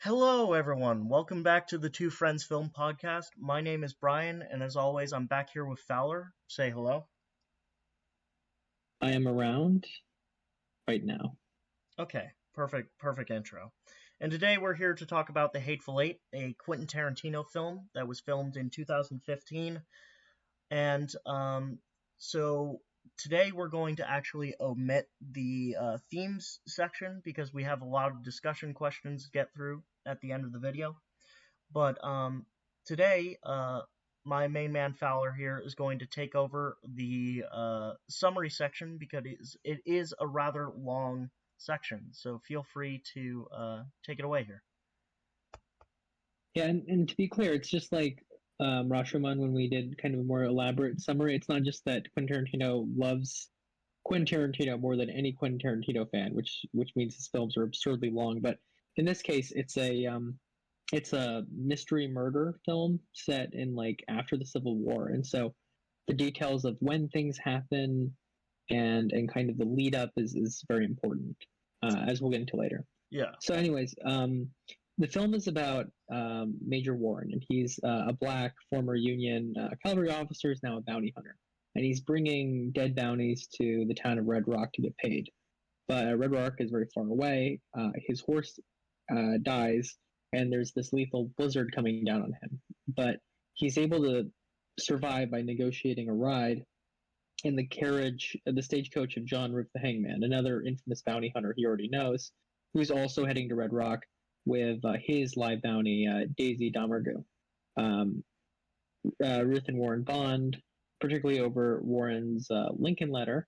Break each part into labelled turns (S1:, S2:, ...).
S1: Hello, everyone. Welcome back to the Two Friends Film Podcast. My name is Brian, and as always, I'm back here with Fowler. Say hello.
S2: I am around right now.
S1: Okay, perfect intro. And today we're here to talk about The Hateful Eight, a Quentin Tarantino film that was filmed in 2015. And so today we're going to actually omit the themes section because we have a lot of discussion questions to get through at the end of the video. But today, my main man Fowler here is going to take over the summary section because it is a rather long section. So feel free to take it away here.
S2: Yeah, and to be clear, it's just like Rashomon when we did kind of a more elaborate summary. It's not just that Quentin Tarantino loves Quentin Tarantino more than any Quentin Tarantino fan, which means his films are absurdly long. But in this case, it's a mystery murder film set in like after the Civil War, and so the details of when things happen and kind of the lead up is very important, as we'll get into later.
S1: Yeah.
S2: So, anyways, the film is about Major Warren, and he's a black former Union cavalry officer, is now a bounty hunter, and he's bringing dead bounties to the town of Red Rock to get paid. But Red Rock is very far away. His horse dies, and there's this lethal blizzard coming down on him. But he's able to survive by negotiating a ride in the stagecoach of John Roof the Hangman, another infamous bounty hunter he already knows, who's also heading to Red Rock with his live bounty, Daisy Domergue. Ruth and Warren bond, particularly over Warren's Lincoln letter,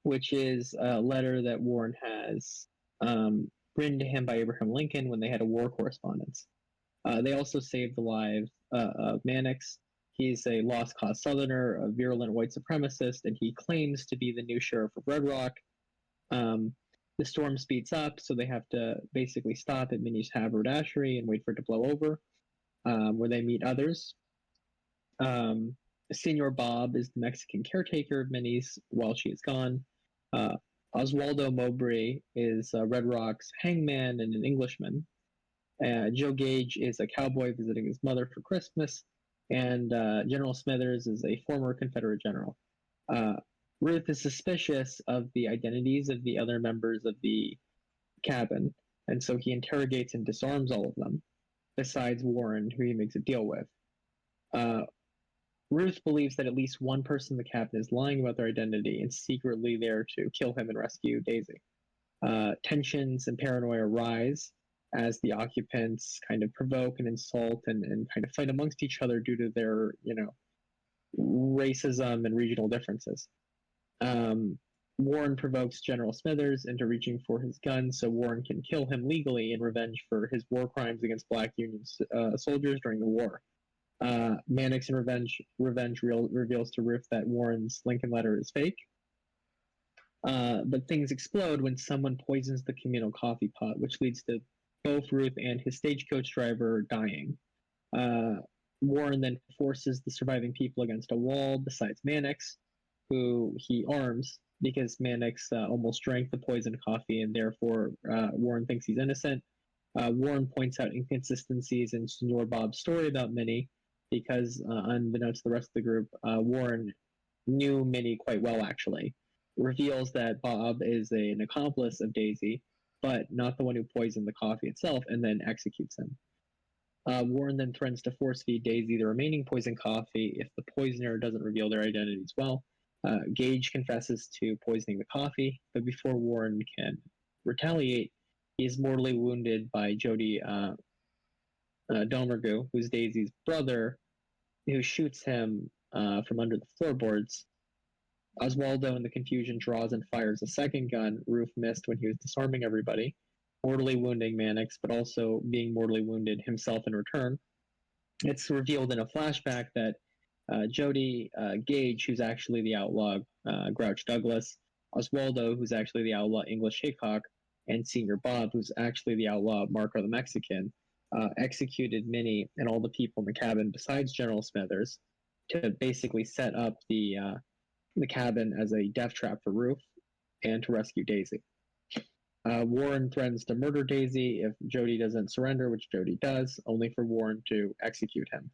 S2: which is a letter that Warren has written to him by Abraham Lincoln when they had a war correspondence. They also saved the lives of Mannix. He's a lost cause Southerner, a virulent white supremacist, and he claims to be the new sheriff of Red Rock. The storm speeds up, so they have to basically stop at Minnie's haberdashery and wait for it to blow over, where they meet others. Senor Bob is the Mexican caretaker of Minnie's while she is gone. Oswaldo Mowbray is Red Rock's hangman and an Englishman. Joe Gage is a cowboy visiting his mother for Christmas, and General Smithers is a former Confederate general. Ruth is suspicious of the identities of the other members of the cabin, and so he interrogates and disarms all of them, besides Warren, who he makes a deal with. Ruth believes that at least one person in the cabin is lying about their identity and secretly there to kill him and rescue Daisy. Tensions and paranoia rise as the occupants kind of provoke and insult and kind of fight amongst each other due to their, racism and regional differences. Warren provokes General Smithers into reaching for his gun so Warren can kill him legally in revenge for his war crimes against black Union soldiers during the war. Mannix in revenge reveals to Ruth that Warren's Lincoln letter is fake. But things explode when someone poisons the communal coffee pot, which leads to both Ruth and his stagecoach driver dying. Warren then forces the surviving people against a wall besides Mannix, who he arms because Mannix almost drank the poisoned coffee, and therefore Warren thinks he's innocent. Warren points out inconsistencies in Senor Bob's story about Minnie, because unbeknownst to the rest of the group, Warren knew Minnie quite well, actually. Reveals that Bob is an accomplice of Daisy, but not the one who poisoned the coffee itself, and then executes him. Warren then threatens to force feed Daisy the remaining poisoned coffee if the poisoner doesn't reveal their identity as well. Gage confesses to poisoning the coffee, but before Warren can retaliate, he is mortally wounded by Jody Domergue, who's Daisy's brother, who shoots him from under the floorboards. Oswaldo, in the confusion, draws and fires a second gun Ruth missed when he was disarming everybody, mortally wounding Mannix, but also being mortally wounded himself in return. It's revealed in a flashback that Jody Gage, who's actually the outlaw Grouch Douglas, Oswaldo, who's actually the outlaw English Hickok, and Senior Bob, who's actually the outlaw Marco the Mexican, executed Minnie and all the people in the cabin besides General Smithers to basically set up the cabin as a death trap for Ruth and to rescue Daisy. Warren threatens to murder Daisy if Jody doesn't surrender, which Jody does, only for Warren to execute him.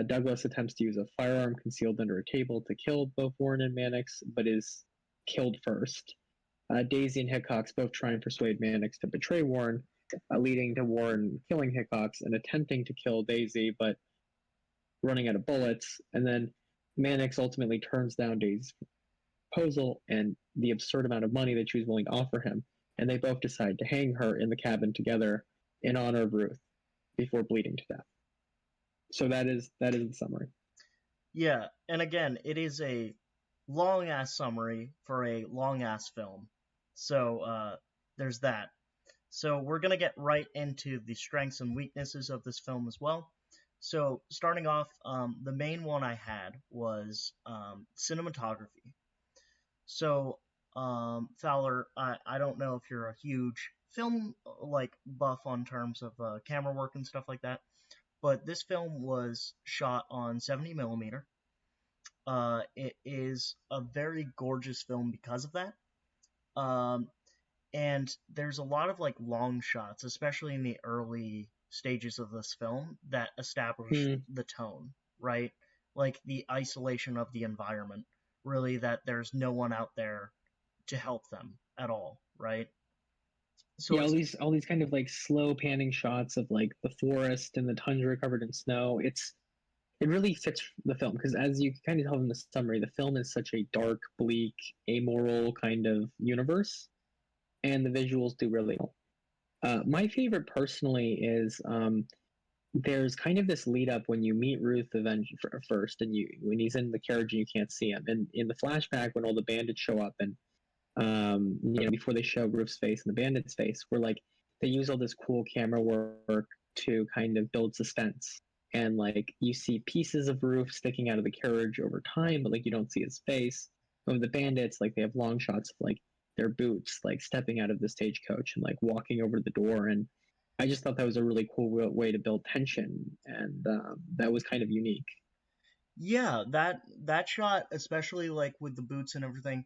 S2: Douglas attempts to use a firearm concealed under a table to kill both Warren and Mannix, but is killed first. Daisy and Hickox both try and persuade Mannix to betray Warren, leading to Warren killing Hickox and attempting to kill Daisy, but running out of bullets. And then Mannix ultimately turns down Daisy's proposal and the absurd amount of money that she was willing to offer him, and they both decide to hang her in the cabin together in honor of Ruth before bleeding to death. So that is the summary.
S1: Yeah, and again, it is a long ass summary for a long ass film. So there's that. So we're gonna get right into the strengths and weaknesses of this film as well. So starting off, the main one I had was cinematography. So Fowler, I don't know if you're a huge film like buff on terms of camera work and stuff like that, but this film was shot on 70 millimeter. It is a very gorgeous film because of that. Um, and there's a lot of like long shots, especially in the early stages of this film, that establish
S2: Mm.
S1: the tone, right? Like the isolation of the environment, really, that there's no one out there to help them at all, right? So
S2: Yeah,
S1: it's
S2: all these kind of like slow panning shots of like the forest and the tundra covered in snow. It really fits the film because, as you kind of tell in the summary, the film is such a dark, bleak, amoral kind of universe, and the visuals do really well. My favorite personally is there's kind of this lead up when you meet Ruth first, and you when he's in the carriage and you can't see him, and in the flashback when all the bandits show up and before they show Ruth's face and the bandit's face, where like they use all this cool camera work to kind of build suspense. And like you see pieces of Ruth sticking out of the carriage over time, but like you don't see his face. Of the bandits, like they have long shots of like their boots, like stepping out of the stagecoach and like walking over the door. And I just thought that was a really cool way to build tension, and that was kind of unique.
S1: Yeah, that shot, especially like with the boots and everything.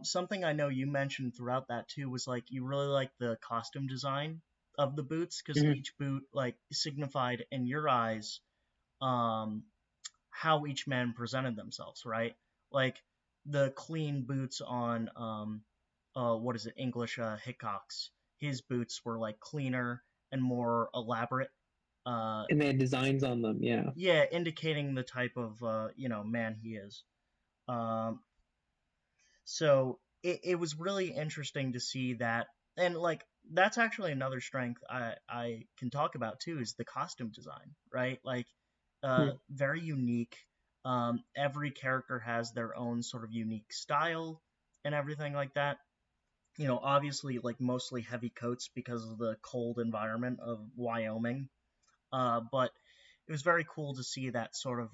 S1: Something I know you mentioned throughout that too was like you really like the costume design of the boots because
S2: Mm-hmm.
S1: each boot like signified in your eyes um how each man presented themselves, right? Like the clean boots on what is it, English Hickox. His boots were like cleaner and more elaborate. Uh,
S2: And they had designs on them, yeah.
S1: yeah, indicating the type of man he is. Um, so it was really interesting to see that, and like that's actually another strength I can talk about too is the costume design, right? Like very unique. Every character has their own sort of unique style and everything like that. Obviously like mostly heavy coats because of the cold environment of Wyoming. But it was very cool to see that sort of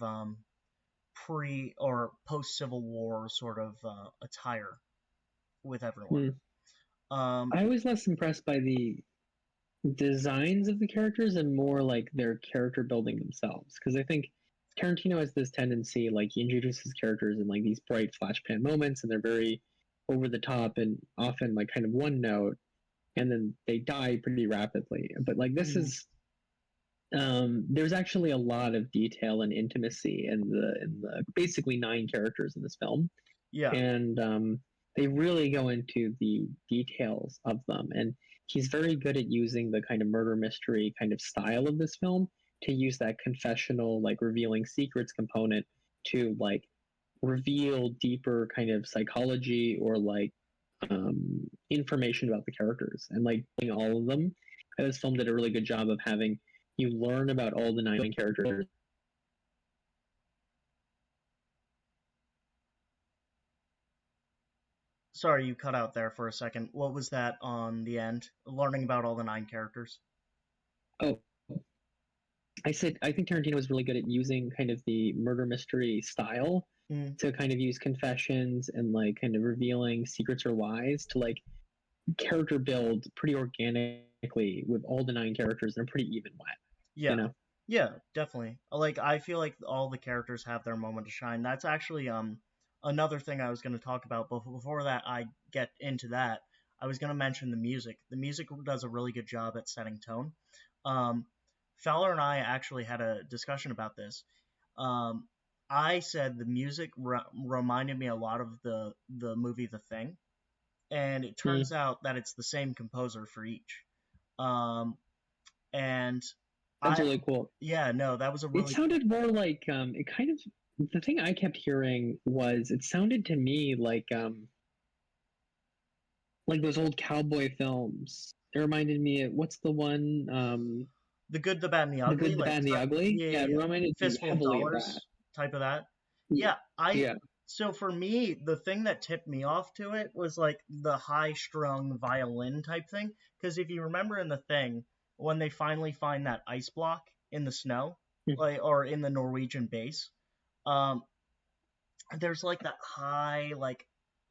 S1: pre or post Civil War sort of attire with everyone.
S2: Mm-hmm.
S1: Um,
S2: I was less impressed by the designs of the characters and more like their character building themselves. Because I think Tarantino has this tendency, like he introduces characters in like these bright flashpan moments, and they're very over the top and often like kind of one note, and then they die pretty rapidly. But like this
S1: mm,
S2: is there's actually a lot of detail and intimacy in the basically nine characters in this film,
S1: yeah,
S2: and they really go into the details of them. And he's very good at using the kind of murder mystery kind of style of this film to use that confessional, like revealing secrets component to like reveal deeper kind of psychology or like information about the characters and like all of them. And this film did a really good job of having you learn about all the nine characters.
S1: sorry you cut out there for a second. What was that on the end? Learning about all the nine characters.
S2: Oh, I said I think Tarantino was really good at using kind of the murder mystery style
S1: Mm,
S2: to kind of use confessions and like kind of revealing secrets or lies to like character build pretty organically with all the nine characters in a pretty even way, you
S1: yeah,
S2: know?
S1: yeah, definitely. Like I feel like all the characters have their moment to shine. That's actually another thing I was going to talk about. But before that, I get into that. I was going to mention the music. The music does a really good job at setting tone. Um, Fowler and I actually had a discussion about this. Um, I said the music reminded me a lot of the movie The Thing, and it
S2: Mm,
S1: turns out that it's the same composer for each. Um, and
S2: that's
S1: I,
S2: really cool.
S1: yeah, no, that was a
S2: It
S1: really cool.
S2: sounded more like it kind of the thing I kept hearing was it sounded to me like those old cowboy films. It reminded me of what's the one
S1: The Good, the Bad, and the
S2: The
S1: Ugly,
S2: Good, the
S1: like
S2: Bad, and the Ugly.
S1: yeah,
S2: Yeah,
S1: yeah,
S2: it
S1: yeah.
S2: reminded me
S1: Fistful of
S2: heavily of that.
S1: Dollars type of that.
S2: Yeah,
S1: Yeah, I
S2: yeah.
S1: so for me, the thing that tipped me off to it was like the high strung violin type thing. Because if you remember in the thing, when they finally find that ice block in the snow,
S2: Mm,
S1: like or in the Norwegian base, um, there's like that high like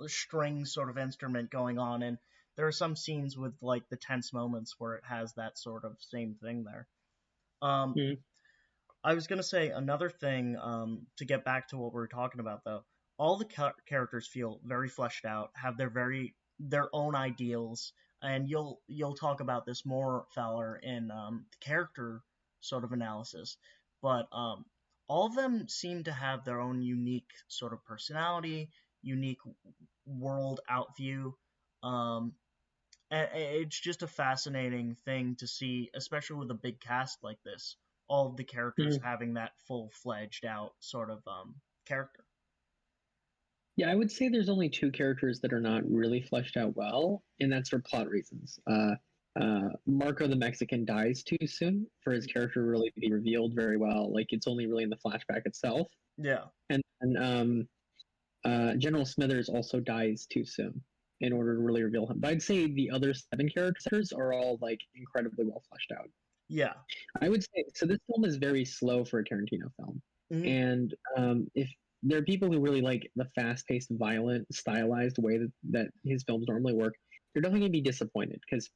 S1: string sort of instrument going on, and there are some scenes with like the tense moments where it has that sort of same thing there. Um,
S2: mm,
S1: I was gonna say another thing to get back to what we were talking about though. All the characters feel very fleshed out, have their own ideals, and you'll talk about this more, Fowler, in the character sort of analysis. But all of them seem to have their own unique sort of personality, unique world outview. Um, it's just a fascinating thing to see, especially with a big cast like this. All of the characters
S2: mm.
S1: having that full fledged out sort of character.
S2: Yeah, I would say there's only two characters that are not really fleshed out well, and that's for plot reasons. Marco the Mexican dies too soon for his character to really be revealed very well. Like it's only really in the flashback itself,
S1: Yeah,
S2: and General Smithers also dies too soon in order to really reveal him. But I'd say the other seven characters are all like incredibly well fleshed out.
S1: yeah,
S2: I would say so. This film is very slow for a Tarantino film,
S1: hmm
S2: and if there are people who really like the fast-paced, violent, stylized way that his films normally work, they're definitely going to be disappointed because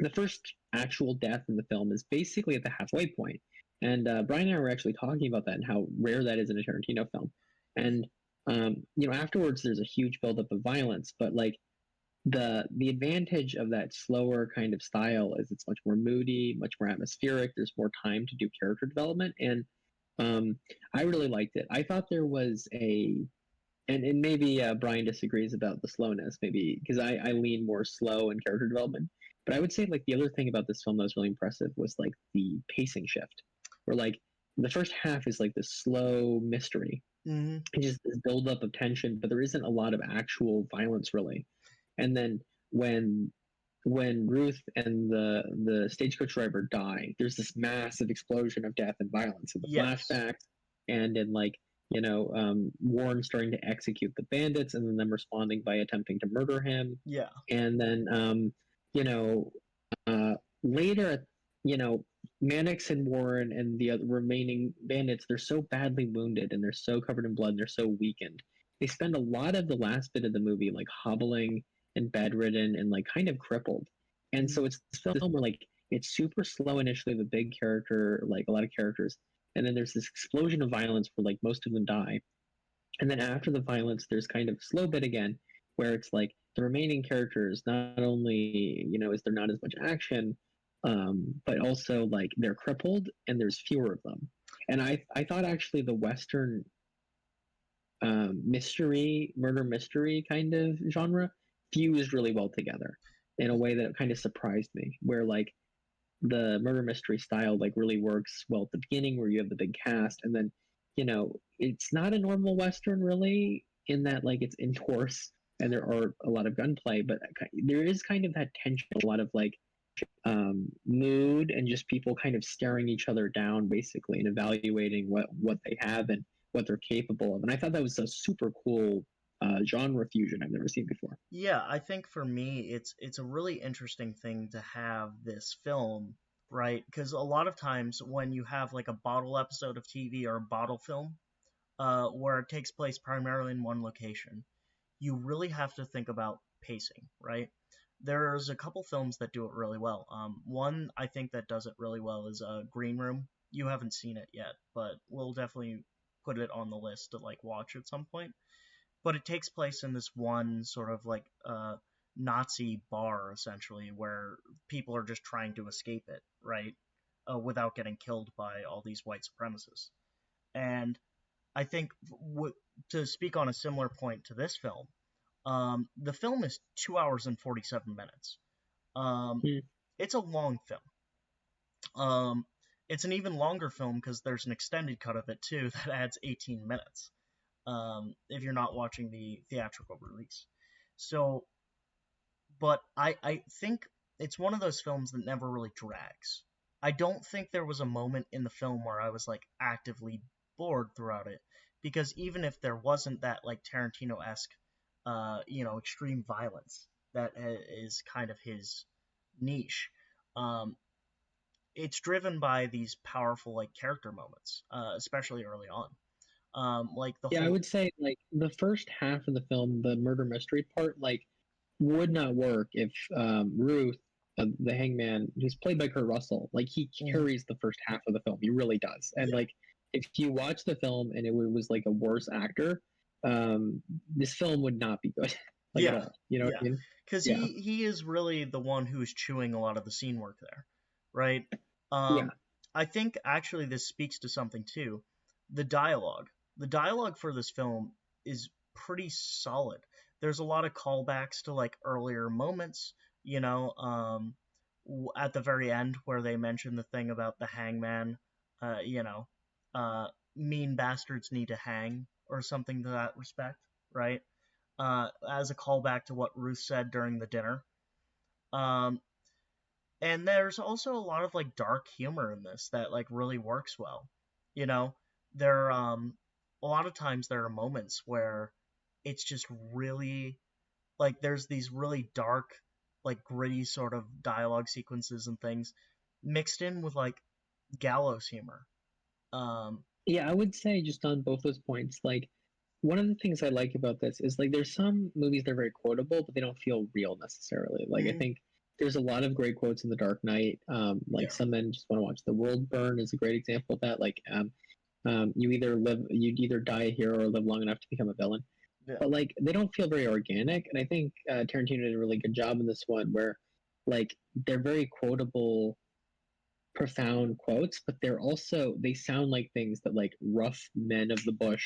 S2: the first actual death in the film is basically at the halfway point. And Brian and I were actually talking about that and how rare that is in a Tarantino film. And afterwards there's a huge buildup of violence, but like the advantage of that slower kind of style is it's much more moody, much more atmospheric. There's more time to do character development, and um, I really liked it. I thought there was and maybe Brian disagrees about the slowness, maybe because I lean more slow in character development. But I would say like the other thing about this film that was really impressive was like the pacing shift, where like the first half is like this slow mystery,
S1: hmm
S2: and just this build up of tension, but there isn't a lot of actual violence really. And then when Ruth and the stagecoach driver die, there's this massive explosion of death and violence in the
S1: yes,
S2: flashbacks, and in like Warren starting to execute the bandits, and then them responding by attempting to murder him,
S1: yeah,
S2: and then you know uh, later, you know, Mannix and Warren and the other remaining bandits, they're so badly wounded and they're so covered in blood and they're so weakened. They spend a lot of the last bit of the movie like hobbling and bedridden and like kind of crippled. And
S1: hmm
S2: so it's this film where like it's super slow initially, the big character, like a lot of characters, and then there's this explosion of violence where like most of them die, and then after the violence there's kind of a slow bit again where it's like the remaining characters not only is there not as much action, but also like they're crippled and there's fewer of them. And I thought actually the western mystery murder mystery kind of genre fused really well together in a way that kind of surprised me, where like the murder mystery style like really works well at the beginning where you have the big cast, and then it's not a normal western really in that like it's indoors and there are a lot of gunplay, but there is kind of that tension, a lot of like mood and just people kind of staring each other down basically and evaluating what they have and what they're capable of. And I thought that was a super cool genre fusion I've never seen before.
S1: yeah. I think for me, it's a really interesting thing to have this film, right? Because a lot of times when you have like a bottle episode of TV or a bottle film, where it takes place primarily in one location, you really have to think about pacing, right? There's a couple films that do it really well. One I think that does it really well is Green Room. You haven't seen it yet, but we'll definitely put it on the list to like watch at some point. But it takes place in this one sort of like Nazi bar essentially, where people are just trying to escape it, right, without getting killed by all these white supremacists. And I think to speak on a similar point to this film, the film is 2 hours and 47 minutes. Um,
S2: Hmm.
S1: it's a long film. Um, it's an even longer film because there's an extended cut of it too that adds 18 minutes. If you're not watching the theatrical release. So, but I think it's one of those films that never really drags. I don't think there was a moment in the film where I was like actively bored throughout it, because even if there wasn't that like Tarantino-esque, extreme violence that is kind of his niche, um, it's driven by these powerful like character moments, especially early on. Like the
S2: Yeah, I
S1: whole
S2: would say like the first half of the film, the murder mystery part, like would not work if Ruth, the hangman, who's played by Kurt Russell, like he
S1: Mhm.
S2: carries the first half of the film. He really does. And
S1: Yeah,
S2: like if you watch the film and it was like a worse actor, um, this film would not be good, like at
S1: yeah,
S2: all. You know what
S1: yeah.
S2: I mean?
S1: Because
S2: Yeah,
S1: he is really the one who's chewing a lot of the scene work there, right?
S2: yeah,
S1: Um, I think actually this speaks to something too. The dialogue. The dialogue for this film is pretty solid. There's a lot of callbacks to like earlier moments, at the very end where they mention the thing about the hangman, uh, you know, uh, mean bastards need to hang or something to that respect, right? As a callback to what Ruth said during the dinner. Um, and there's also a lot of like dark humor in this that like really works well. You know, there a lot of times there are moments where it's just really like there's these really dark, like gritty sort of dialogue sequences and things mixed in with like gallows humor. Um,
S2: yeah. I would say just on both those points, like one of the things I like about this is like there's some movies that are very quotable, but they don't feel real necessarily. Like I
S1: mm,
S2: think there's a lot of great quotes in The Dark Knight. Like
S1: yeah,
S2: some men just want to watch the world burn is a great example of that. Like you'd either die a hero or live long enough to become a villain.
S1: yeah,
S2: But like they don't feel very organic, and I think Tarantino did a really good job in this one where like they're very quotable, profound quotes, but they sound like things that like rough men of the bush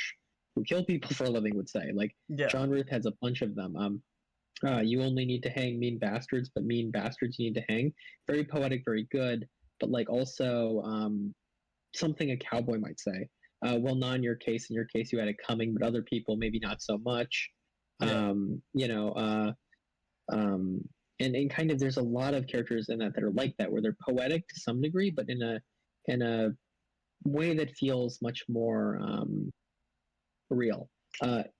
S2: who kill people for a living would say. Like
S1: yeah,
S2: John Ruth has a bunch of them. You only need to hang mean bastards, but mean bastards you need to hang. Very poetic, very good, but like also something a cowboy might say. Well, not in your case, you had it coming, but other people maybe not so much.
S1: yeah,
S2: Um, you know, uh, um, and kind of there's a lot of characters in that are like that, where they're poetic to some degree, but in a way that feels much more real.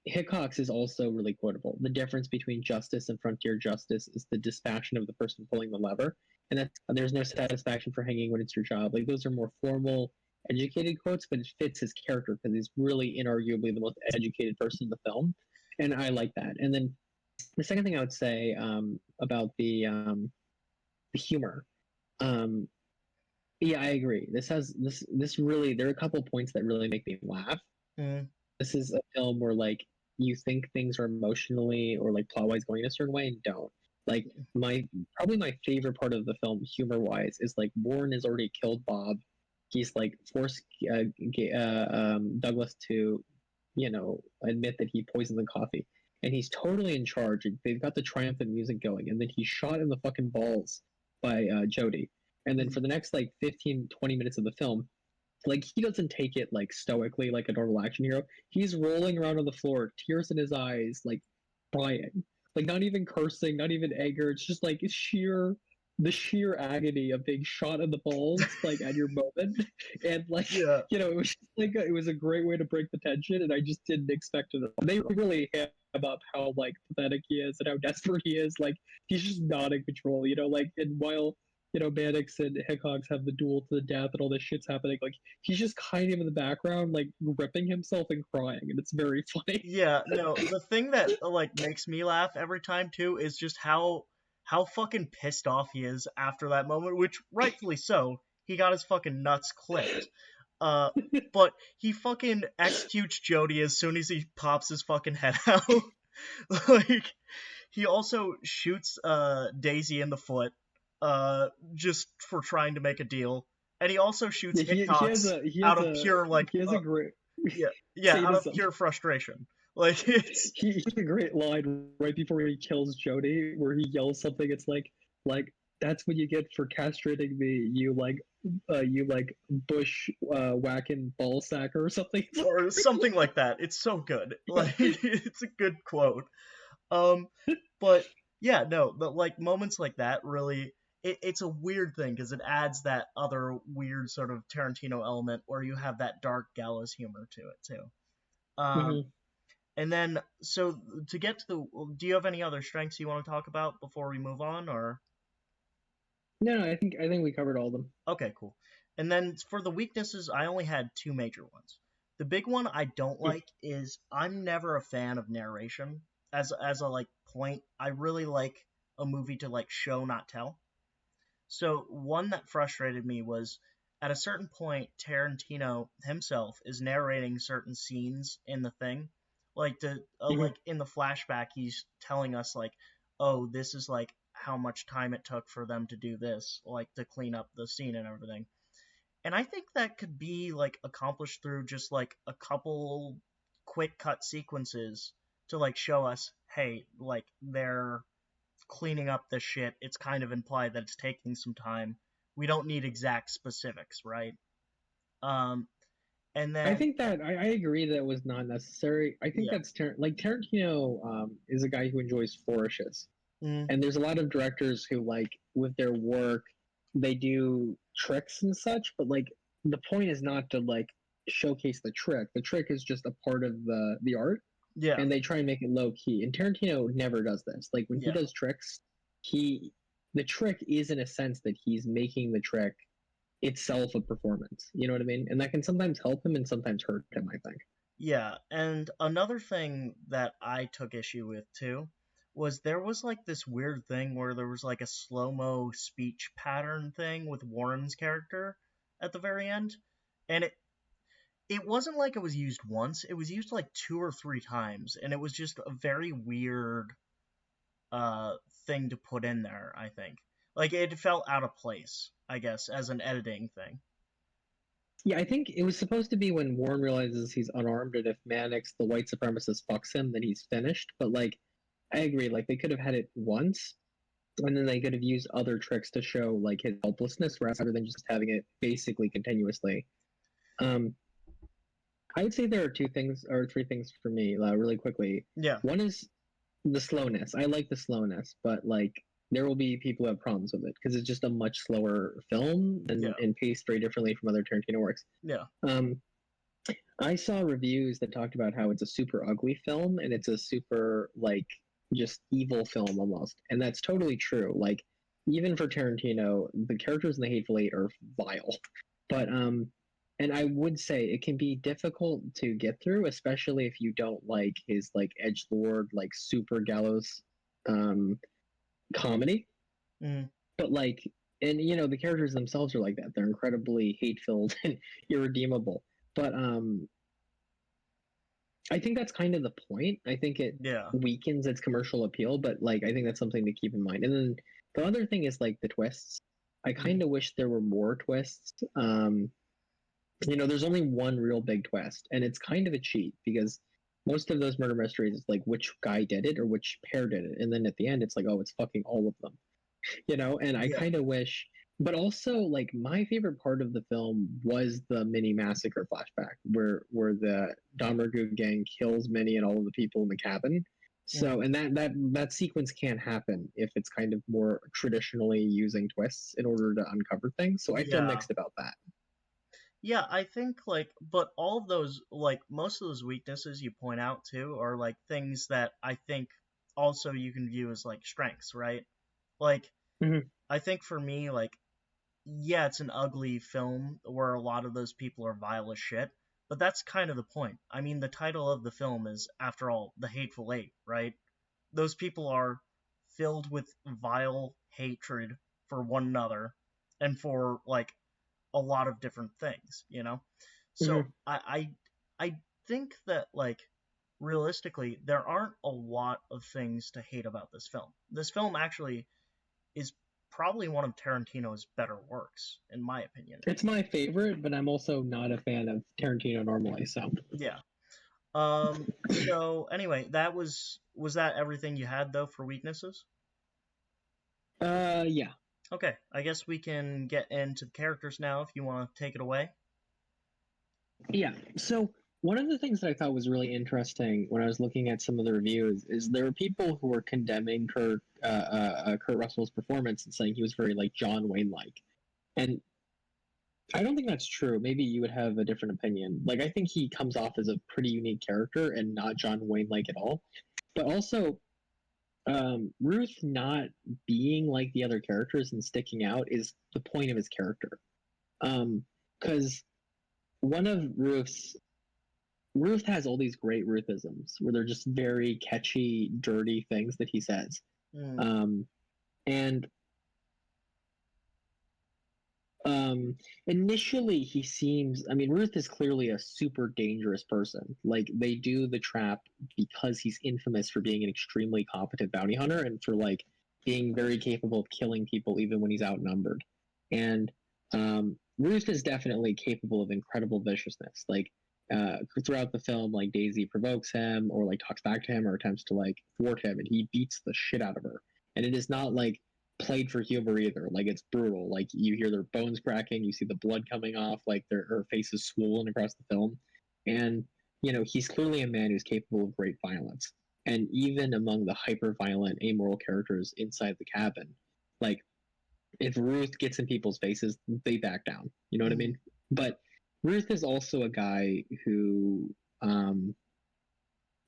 S2: Hickox is also really quotable. The difference between justice and frontier justice is the dispassion of the person pulling the lever, and that's there's no satisfaction for hanging when it's your job. Like those are more formal, educated quotes, but it fits his character because he's really inarguably the most educated person in the film, and I like that. And then the second thing I would say about the humor. Um, yeah, I agree. This really there are a couple points that really make me laugh.
S1: mm,
S2: This is a film where like you think things are emotionally or like plot wise going a certain way and don't. Like my probably my favorite part of the film, humor wise, is like Warren has already killed Bob. He's like forced Douglas to, admit that he poisoned the coffee, and he's totally in charge. They've got the triumphant music going, and then he's shot in the fucking balls by Jody. And then
S1: mm,
S2: for the next like 15, 20 minutes of the film, like he doesn't take it like stoically like a normal action hero. He's rolling around on the floor, tears in his eyes, like crying, like not even cursing, not even anger. It's just like the sheer agony of being shot in the balls, like at your moment, and like
S1: yeah,
S2: it was just like it was a great way to break the tension, and I just didn't expect it. They really ham up how like pathetic he is and how desperate he is. Like he's just not in control, like and while Mannix and Hickox have the duel to the death and all this shit's happening. Like he's just kind of in the background, like ripping himself and crying, and it's very funny.
S1: yeah. No, the thing that like makes me laugh every time too is just how fucking pissed off he is after that moment, which rightfully so. He got his fucking nuts clipped. Uh, but he fucking executes Jody as soon as he pops his fucking head out. Like he also shoots Daisy in the foot, just for trying to make a deal, and he also shoots
S2: Yeah, he has
S1: Hickox
S2: a he
S1: out
S2: has
S1: of
S2: a
S1: pure
S2: he has a great
S1: yeah, yeah, out of
S2: sadism.
S1: pure frustration. Like it's
S2: He has a great line right before he kills Jody, where he yells something. It's like that's what you get for castrating me. You like bush whacking ball sacker or something.
S1: or something like that. It's so good. Like
S2: Yeah.
S1: it's a good quote. Um, but yeah, no, but like moments like that really, it's a weird thing because it adds that other weird sort of Tarantino element where you have that dark gallows humor to it too. Um,
S2: Hmm.
S1: and then so to get to the, do you have any other strengths you want to talk about before we move on, or
S2: No, I think we covered all of them.
S1: okay, cool. And then for the weaknesses, I only had two major ones. The big one I don't
S2: Mm.
S1: like is I'm never a fan of narration as a like point. I really like a movie to like show not tell. So one that frustrated me was at a certain point Tarantino himself is narrating certain scenes in the thing. Like the
S2: Hmm.
S1: like in the flashback he's telling us like, "Oh, this is like how much time it took for them to do this, like to clean up the scene and everything." And I think that could be like accomplished through just like a couple quick cut sequences to like show us, hey, like they're cleaning up this shit. It's kind of implied that it's taking some time. We don't need exact specifics, right? Um, and
S2: I
S1: then
S2: think that I agree that was not necessary. I think
S1: yeah,
S2: that's like Tarantino is a guy who enjoys flourishes.
S1: mm,
S2: And there's a lot of directors who like with their work they do tricks and such, but like the point is not to like showcase the trick. The trick is just a part of the art,
S1: yeah,
S2: and they try and make it low key. And Tarantino never does this. Like when he
S1: yeah,
S2: does tricks, he the trick is in a sense that he's making the trick itself a performance. You know what I mean? And that can sometimes help him and sometimes hurt him, I think.
S1: yeah. And another thing that I took issue with too was there was like this weird thing where there was like a slow mo speech pattern thing with Warren's character at the very end, and it wasn't like it was used once. It was used like two or three times, and it was just a very weird uh thing to put in there, I think. Like it felt out of place, I guess, as an editing thing.
S2: Yeah, I think it was supposed to be when Warren realizes he's unarmed, and if Mannix, the white supremacist, fucks him, then he's finished. But like, I agree. Like they could have had it once, and then they could have used other tricks to show like his helplessness, rather than just having it basically continuously. Um, I would say there are two things or three things for me, really quickly.
S1: Yeah.
S2: One is the slowness. I like the slowness, but like there will be people who have problems with it because it's just a much slower film
S1: Yeah.
S2: and paced very differently from other Tarantino works.
S1: Yeah.
S2: Um, I saw reviews that talked about how it's a super ugly film and it's a super like just evil film almost, and that's totally true. Like even for Tarantino, the characters in the Hateful Eight are vile, but and I would say it can be difficult to get through, especially if you don't like his like edge lord like super gallows um comedy.
S1: Mm,
S2: But like, and you know the characters themselves are like that. They're incredibly hate filled and irredeemable. But I think that's kind of the point. I think it
S1: yeah.
S2: weakens its commercial appeal, but like I think that's something to keep in mind. And then the other thing is like the twists. I kind
S1: Mm,
S2: of wish there were more twists. There's only one real big twist, and it's kind of a cheat because most of those murder mysteries is like which guy did it or which pair did it, and then at the end it's like, oh, it's fucking all of them. And I
S1: yeah.
S2: kind of wish, but also like my favorite part of the film was the mini massacre flashback where the Domergue gang kills Minnie and all of the people in the cabin.
S1: Mm,
S2: So and that sequence can't happen if it's kind of more traditionally using twists in order to uncover things. So I feel
S1: yeah.
S2: mixed about that.
S1: Yeah, I think like but all of those like most of those weaknesses you point out too are like things that I think also you can view as like strengths, right? Like
S2: Mm-hmm.
S1: I think for me like yeah, it's an ugly film where a lot of those people are vile as shit, but that's kind of the point. I mean, the title of the film is, after all, The Hateful Eight, right? Those people are filled with vile hatred for one another and for, like, a lot of different things, you know? So
S2: Mm-hmm.
S1: I think that, like, realistically, there aren't a lot of things to hate about this film. This film actually is probably one of Tarantino's better works, in my opinion.
S2: It's my favorite, but I'm also not a fan of Tarantino normally. So,
S1: Yeah. So anyway, was that everything you had though for weaknesses?
S2: yeah,
S1: Okay, I guess we can get into the characters now if you want to take it away.
S2: yeah. So one of the things that I thought was really interesting when I was looking at some of the reviews is there were people who were condemning Kurt Russell's performance and saying he was very like John Wayne like, and I don't think that's true. Maybe you would have a different opinion. Like I think he comes off as a pretty unique character and not John Wayne like at all. But also, Ruth not being like the other characters and sticking out is the point of his character. Because one of Ruth has all these great Ruthisms where they're just very catchy, dirty things that he says.
S1: Mm,
S2: Um, and initially he seems, I mean, Ruth is clearly a super dangerous person. Like they do the trap because he's infamous for being an extremely competent bounty hunter and for like being very capable of killing people even when he's outnumbered. And Ruth is definitely capable of incredible viciousness. Like throughout the film, like Daisy provokes him or like talks back to him or attempts to like thwart him, and he beats the shit out of her. And it is not like played for humor either. Like it's brutal. Like you hear their bones cracking, you see the blood coming off, like her face is swollen across the film, and you know he's clearly a man who's capable of great violence. And even among the hyper violent, amoral characters inside the cabin, like if Ruth gets in people's faces, they back down. You know what I
S1: mm,
S2: mean? But Ruth is also a guy who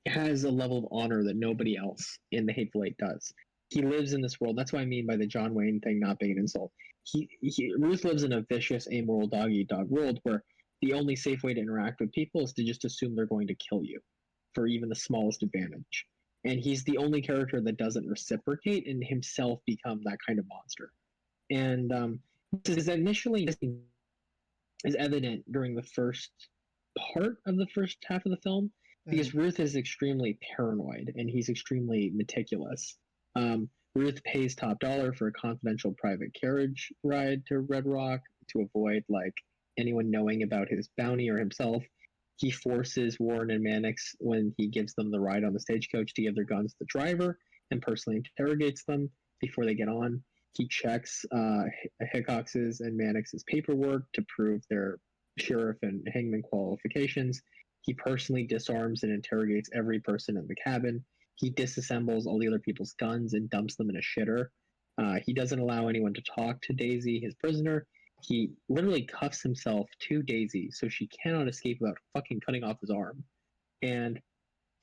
S2: has a level of honor that nobody else in the Hateful Eight does. He lives in this world. That's what I mean by the John Wayne thing not being an insult. Ruth lives in a vicious, amoral dog eat dog world where the only safe way to interact with people is to just assume they're going to kill you for even the smallest advantage. And he's the only character that doesn't reciprocate and himself become that kind of monster. And this is initially is evident during the first part of the first half of the film
S1: mm,
S2: because Ruth is extremely paranoid and he's extremely meticulous. Ruth pays top dollar for a confidential private carriage ride to Red Rock to avoid like anyone knowing about his bounty or himself. He forces Warren and Mannix when he gives them the ride on the stagecoach to give their guns to the driver and personally interrogates them before they get on. He checks Hickox's and Mannix's paperwork to prove their sheriff and hangman qualifications. He personally disarms and interrogates every person in the cabin. He disassembles all the other people's guns and dumps them in a shitter. He doesn't allow anyone to talk to Daisy, his prisoner. He literally cuffs himself to Daisy so she cannot escape without fucking cutting off his arm. And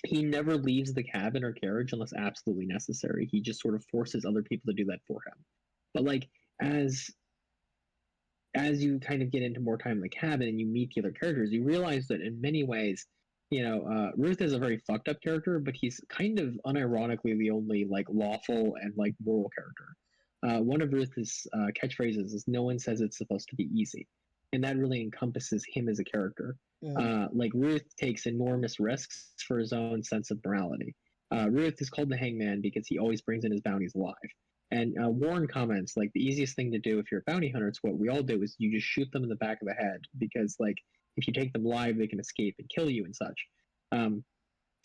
S2: he never leaves the cabin or carriage unless absolutely necessary. He just sort of forces other people to do that for him. But like as you kind of get into more time in the cabin and you meet the other characters, you realize that in many ways, Ruth is a very fucked up character, but he's kind of unironically the only like lawful and like moral character. One of Ruth's catchphrases is "No one says it's supposed to be easy," and that really encompasses him as a character.
S1: mm,
S2: Like Ruth takes enormous risks for his own sense of morality. Ruth is called the Hangman because he always brings in his bounties alive. And Warren comments like the easiest thing to do if you're a bounty hunter, it's what we all do, is you just shoot them in the back of the head because like if you take them live, they can escape and kill you and such. Um,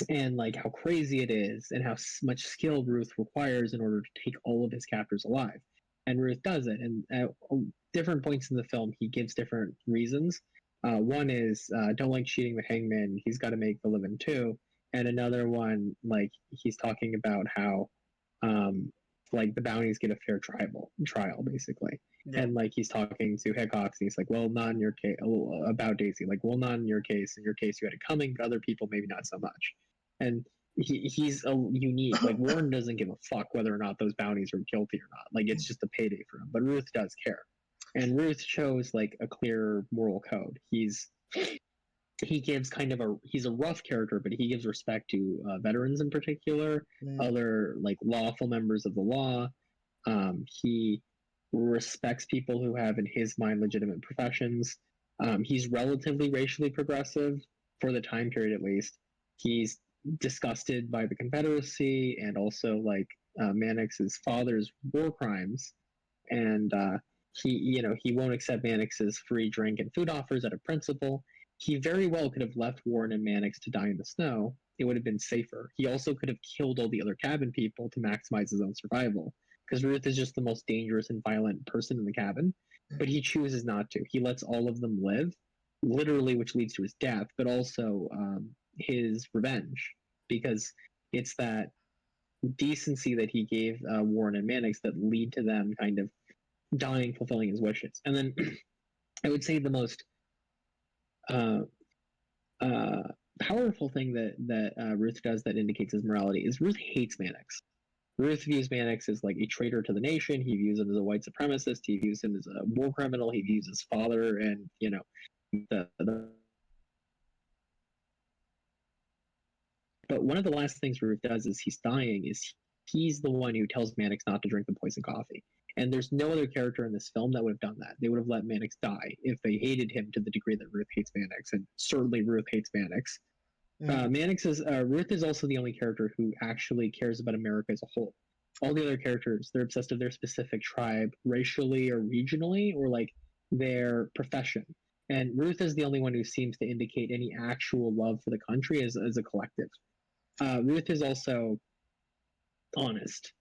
S2: and like how crazy it is and how much skill Ruth requires in order to take all of his captors alive. And Ruth does it. And at different points in the film, he gives different reasons. One is don't like cheating the hangman. He's got to make the living too. And another one, like he's talking about how um, like the bounties get a fair trial basically.
S1: yeah.
S2: And like he's talking to Hickox, and he's like, "Well, not in your case." About Daisy, like, "Well, not in your case. In your case, you had it coming, but other people maybe not so much." And he's a unique. Like Warren doesn't give a fuck whether or not those bounties are guilty or not. Like it's just a payday for him. But Ruth does care, and Ruth shows like a clear moral code. He gives kind of he's a rough character, but he gives respect to veterans in particular,
S1: Mm,
S2: other like lawful members of the law. He respects people who have, in his mind, legitimate professions. He's relatively racially progressive for the time period, at least. He's disgusted by the Confederacy and also like Mannix's father's war crimes, and he won't accept Mannix's free drink and food offers out of principle. He very well could have left Warren and Mannix to die in the snow. It would have been safer. He also could have killed all the other cabin people to maximize his own survival, because Ruth is just the most dangerous and violent person in the cabin. But he chooses not to. He lets all of them live, literally, which leads to his death, but also his revenge, because it's that decency that he gave Warren and Mannix that lead to them kind of dying fulfilling his wishes. And then I would say the most uh, uh, powerful thing that Ruth does that indicates his morality is Ruth hates Mannix. Ruth views Mannix as like a traitor to the nation. He views him as a white supremacist. He views him as a war criminal. He views his father and the But one of the last things Ruth does as he's dying is he's the one who tells Mannix not to drink the poison coffee. And there's no other character in this film that would have done that. They would have let Mannix die if they hated him to the degree that Ruth hates Mannix, and certainly Ruth hates Mannix. Ruth is also the only character who actually cares about America as a whole. All the other characters, they're obsessed with their specific tribe, racially or regionally, or like their profession. And Ruth is the only one who seems to indicate any actual love for the country as a collective. Ruth is also honest.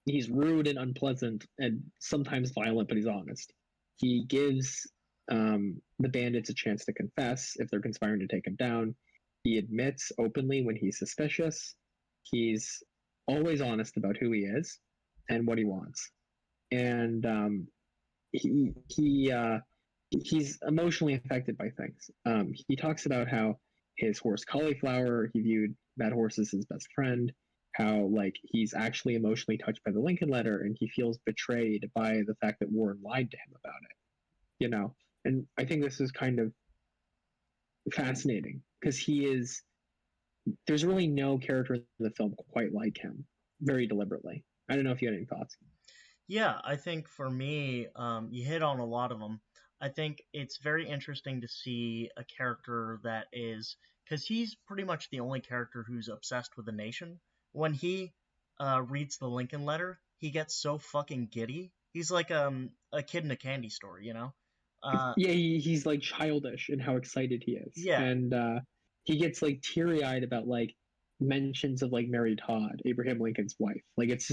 S2: He's rude and unpleasant and sometimes violent, but he's honest. He gives the bandits a chance to confess if they're conspiring to take him down. He admits openly when he's suspicious. He's always honest about who he is and what he wants. And he's emotionally affected by things. He talks about how his horse Cauliflower, he viewed that horse as his best friend, how like he's actually emotionally touched by the Lincoln letter and he feels betrayed by the fact that Warren lied to him about it. And I think this is kind of fascinating because there's really no character in the film quite like him, very deliberately. I don't know if you had any thoughts.
S1: Yeah, I think for me, you hit on a lot of them. I think it's very interesting to see a character that is, because he's pretty much the only character who's obsessed with the nation. When he reads the Lincoln letter, he gets so fucking giddy. He's like a kid in a candy store, you know? Uh,
S2: Yeah, he's like childish in how excited he is,
S1: yeah,
S2: and he gets like teary eyed about like mentions of like Mary Todd, Abraham Lincoln's wife. Like it's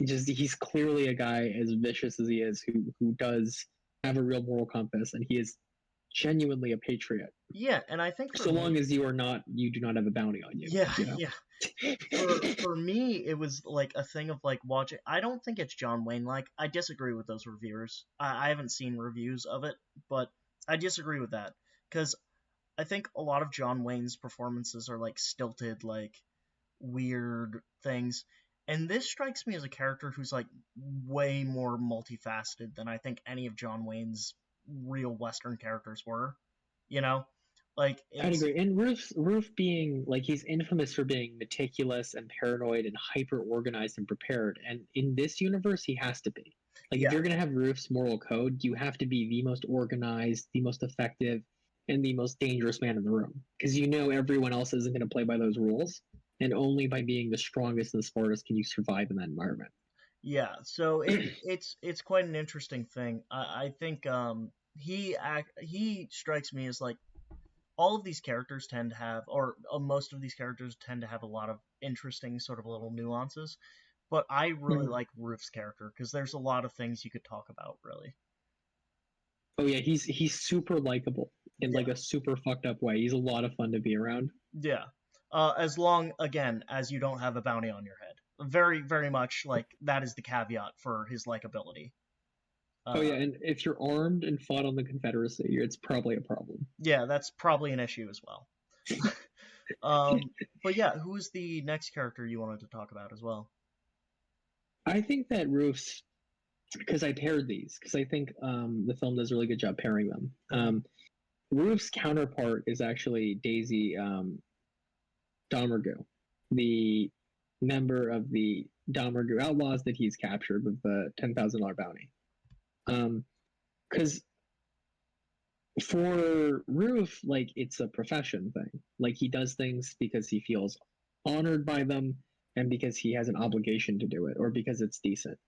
S2: just he's clearly a guy as vicious as he is who does have a real moral compass, and he is genuinely a patriot.
S1: yeah, and I think for
S2: So long
S1: me,
S2: as you do not have a bounty on you,
S1: yeah,
S2: you know.
S1: yeah. For me, it was like a thing of like watching. I don't think it's John Wayne. Like I disagree with those reviewers. I haven't seen reviews of it, but I disagree with that because I think a lot of John Wayne's performances are like stilted, like weird things. And this strikes me as a character who's like way more multifaceted than I think any of John Wayne's real Western characters were. You know, like
S2: I'd
S1: it's
S2: agree. And Ruth being like he's infamous for being meticulous and paranoid and hyper organized and prepared. And in this universe, he has to be. Like if
S1: yeah,
S2: you're gonna have Ruth's moral code, you have to be the most organized, the most effective, and the most dangerous man in the room. Because you know everyone else isn't gonna play by those rules. And only by being the strongest and the smartest can you survive in that environment.
S1: yeah. So it's quite an interesting thing. I think he strikes me as like all of these characters tend to have, or most of these characters tend to have a lot of interesting sort of little nuances. But I really like Rufe's character because there's a lot of things you could talk about, really.
S2: Oh yeah, he's super likable in
S1: Yeah,
S2: like a super fucked up way. He's a lot of fun to be around.
S1: yeah. As long, again, as you don't have a bounty on your head. Very, very much like that is the caveat for his likability.
S2: Oh
S1: Uh,
S2: yeah, and if you're armed and fought on the Confederacy, it's probably a problem.
S1: yeah, that's probably an issue as well. Um, but yeah, who's the next character you wanted to talk about as well?
S2: I think that Roof's because I paired these because I think the film does a really good job pairing them.
S1: Mhm.
S2: Roof's counterpart is actually Daisy Domergue, the member of the Domergue Outlaws that he's captured with the $10,000 bounty. Because For Ruth, like it's a profession thing. Like he does things because he feels honored by them and because he has an obligation to do it or because it's decent.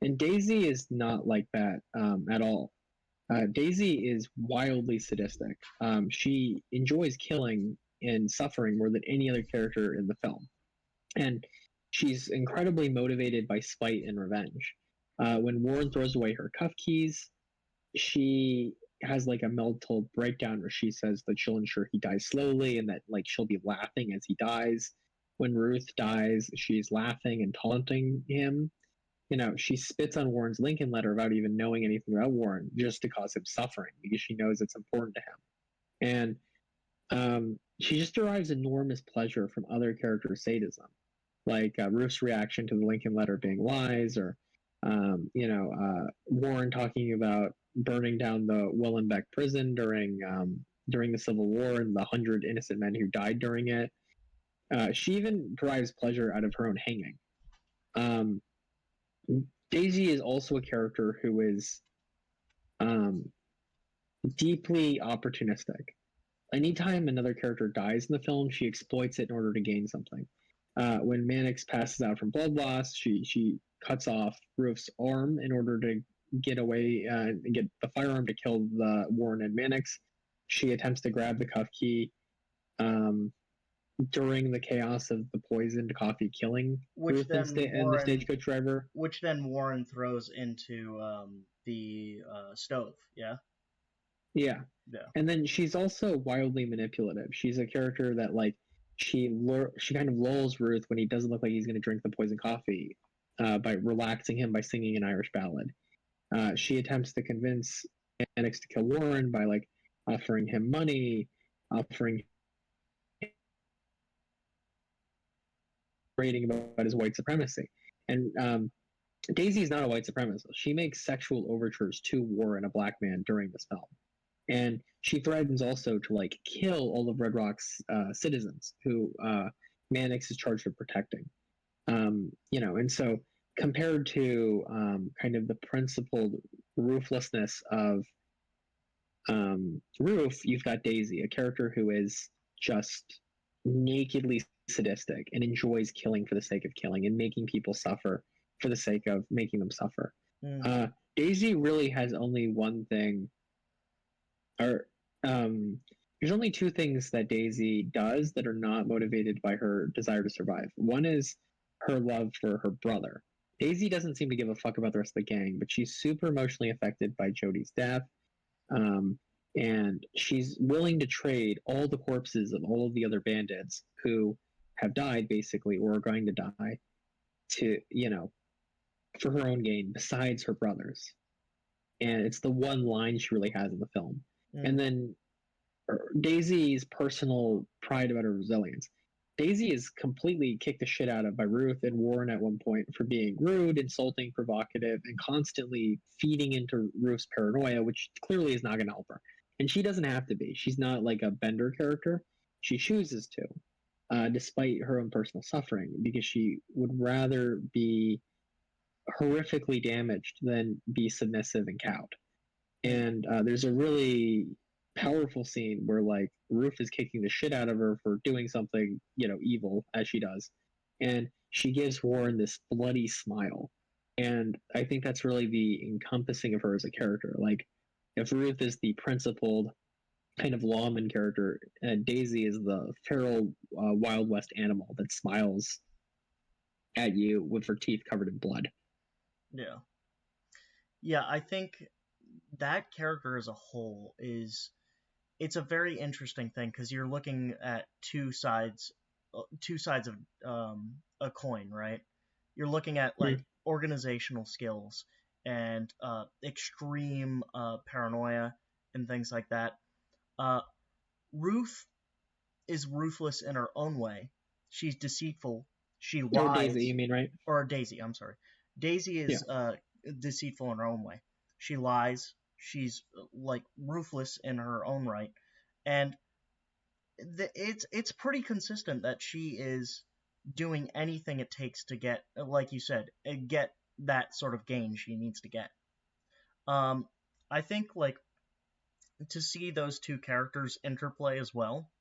S2: And Daisy is not like that at all. Daisy is wildly sadistic. She enjoys killing and suffering more than any other character in the film. And she's incredibly motivated by spite and revenge. When Warren throws away her cuff keys, she has like a mental breakdown where she says that she'll ensure he dies slowly and that like she'll be laughing as he dies. When Ruth dies, she's laughing and taunting him. You know, she spits on Warren's Lincoln letter without even knowing anything about Warren, just to cause him suffering because she knows it's important to him. And she just derives enormous pleasure from other characters' sadism, like Ruth's reaction to the Lincoln letter being lies, or Warren talking about burning down the Wellenbeck prison during the Civil War and the 100 innocent men who died during it. She even derives pleasure out of her own hanging. Um, Daisy is also a character who is um, deeply opportunistic. Anytime another character dies in the film, she exploits it in order to gain something. When Mannix passes out from blood loss, she cuts off Ruth's arm in order to get away and get the firearm to kill the Warren and Mannix. She attempts to grab the cuff key um, during the chaos of the poisoned coffee killing
S1: which
S2: Ruth and,
S1: then
S2: and the
S1: Warren,
S2: stagecoach driver.
S1: which then Warren throws into the stove. Yeah,
S2: Yeah.
S1: yeah.
S2: And then she's also wildly manipulative. She's a character that like she kind of lulls Ruth when he doesn't look like he's going to drink the poison coffee by relaxing him by singing an Irish ballad. She attempts to convince Mannix to kill Warren by like offering him money, offering rating about his white supremacy. And Daisy is not a white supremacist. She makes sexual overtures to Warren, a black man, during this film. And she threatens also to like kill all of Red Rock's citizens who Mannix is charged with protecting. And so compared to kind of the principled ruthlessness of Ruth, you've got Daisy, a character who is just nakedly sadistic and enjoys killing for the sake of killing and making people suffer for the sake of making them suffer.
S1: Mm.
S2: Uh, Daisy really has only one thing or there's only two things that Daisy does that are not motivated by her desire to survive. One is her love for her brother. Daisy doesn't seem to give a fuck about the rest of the gang, but she's super emotionally affected by Jody's death. Um, and she's willing to trade all the corpses of all of the other bandits who have died, basically, or are going to die, to, for her own gain, besides her brother's. And it's the one line she really has in the film.
S1: Mm.
S2: And then Daisy's personal pride about her resilience. Daisy is completely kicked the shit out of by Ruth and Warren at one point for being rude, insulting, provocative, and constantly feeding into Ruth's paranoia, which clearly is not going to help her. And she doesn't have to be. She's not like a Bender character. She chooses to, despite her own personal suffering, because she would rather be horrifically damaged than be submissive and cowed.
S1: Mm.
S2: And there's a really powerful scene where like Ruth is kicking the shit out of her for doing something, evil as she does, and she gives Warren this bloody smile. And I think that's really the encompassing of her as a character. Like, if Ruth is the principled kind of lawman character, Daisy is the feral Wild West animal that smiles at you with her teeth covered in blood.
S1: Yeah. Yeah, I think that character as a whole is it's a very interesting thing because you're looking at two sides of a coin, right? You're looking at like
S2: Mm.
S1: organizational skills and extreme paranoia and things like that. Uh, Ruth is ruthless in her own way. She's deceitful. She
S2: Or Daisy,
S1: lies.
S2: you mean, right?
S1: Or Daisy, I'm sorry. Daisy
S2: Yeah.
S1: is deceitful in her own way. She lies. She's like ruthless in her own right, and it's pretty consistent that she is doing anything it takes to get, like you said, get that sort of gain she needs to get. Um, I think like to see those two characters interplay as well,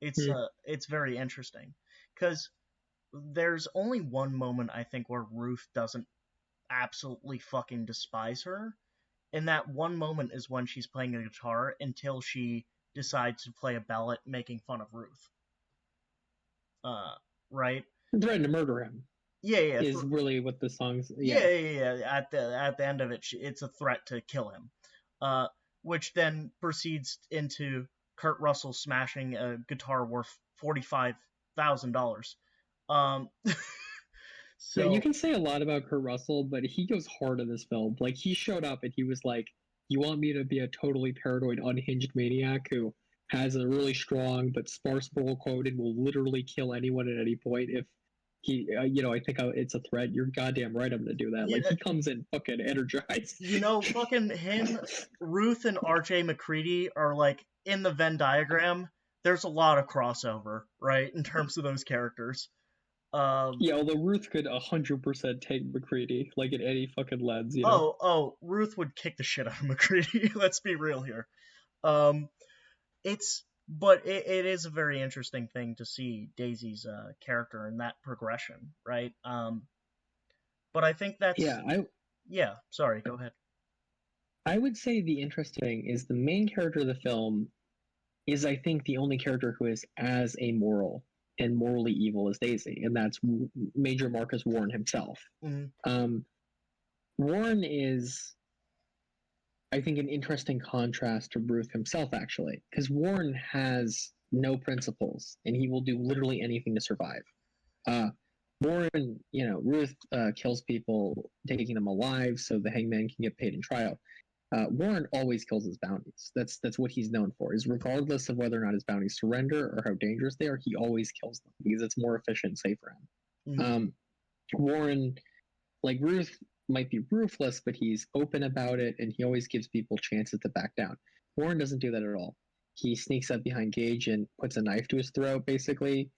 S2: Hmm.
S1: it's very interesting because there's only one moment I think where Ruth doesn't absolutely fucking despise her, and that one moment is when she's playing a guitar until she decides to play a ballad making fun of Ruth. Uh, right?
S2: Threatened to murder him
S1: Yeah, yeah,
S2: is really what the song's.
S1: yeah,
S2: Yeah,
S1: yeah, yeah. At the end of it, it's a threat to kill him, uh, which then proceeds into Kurt Russell smashing a guitar worth $45,000. Um,
S2: yeah. You
S1: so
S2: can say a lot about Kurt Russell, but he goes hard in this film. Like he showed up and he was like, "You want me to be a totally paranoid, unhinged maniac who has a really strong but sparse moral code and will literally kill anyone at any point if he, I think it's a threat. You're goddamn right. I'm gonna do that." Like
S1: yeah,
S2: he comes in fucking energized.
S1: fucking him, Ruth and R.J. McCready are like in the Venn diagram. There's a lot of crossover, right, in terms of those characters. Um,
S2: Yeah, although Ruth could 100% take McCready, like in any fucking lens.
S1: Ruth would kick the shit out of McCready. Let's be real here. Um, it is a very interesting thing to see Daisy's character and that progression, right? But I think that's
S2: Yeah,
S1: yeah. Sorry, go ahead.
S2: I would say the interesting thing is the main character of the film is, I think, the only character who is as amoral and morally evil as Daisy, and that's Major Marcus Warren himself.
S1: Mm,
S2: Um, Warren is, I think, an interesting contrast to Ruth himself, actually, because Warren has no principles and he will do literally anything to survive. Uh, Warren, Ruth kills people, taking them alive so the hangman can get paid in trial. Warren always kills his bounties. That's what he's known for. Is regardless of whether or not his bounties surrender or how dangerous they are, he always kills them because it's more efficient and safe for him.
S1: mm,
S2: Warren, like Ruth, might be ruthless, but he's open about it and he always gives people chances to back down. Warren doesn't do that at all. He sneaks up behind Gage and puts a knife to his throat, basically.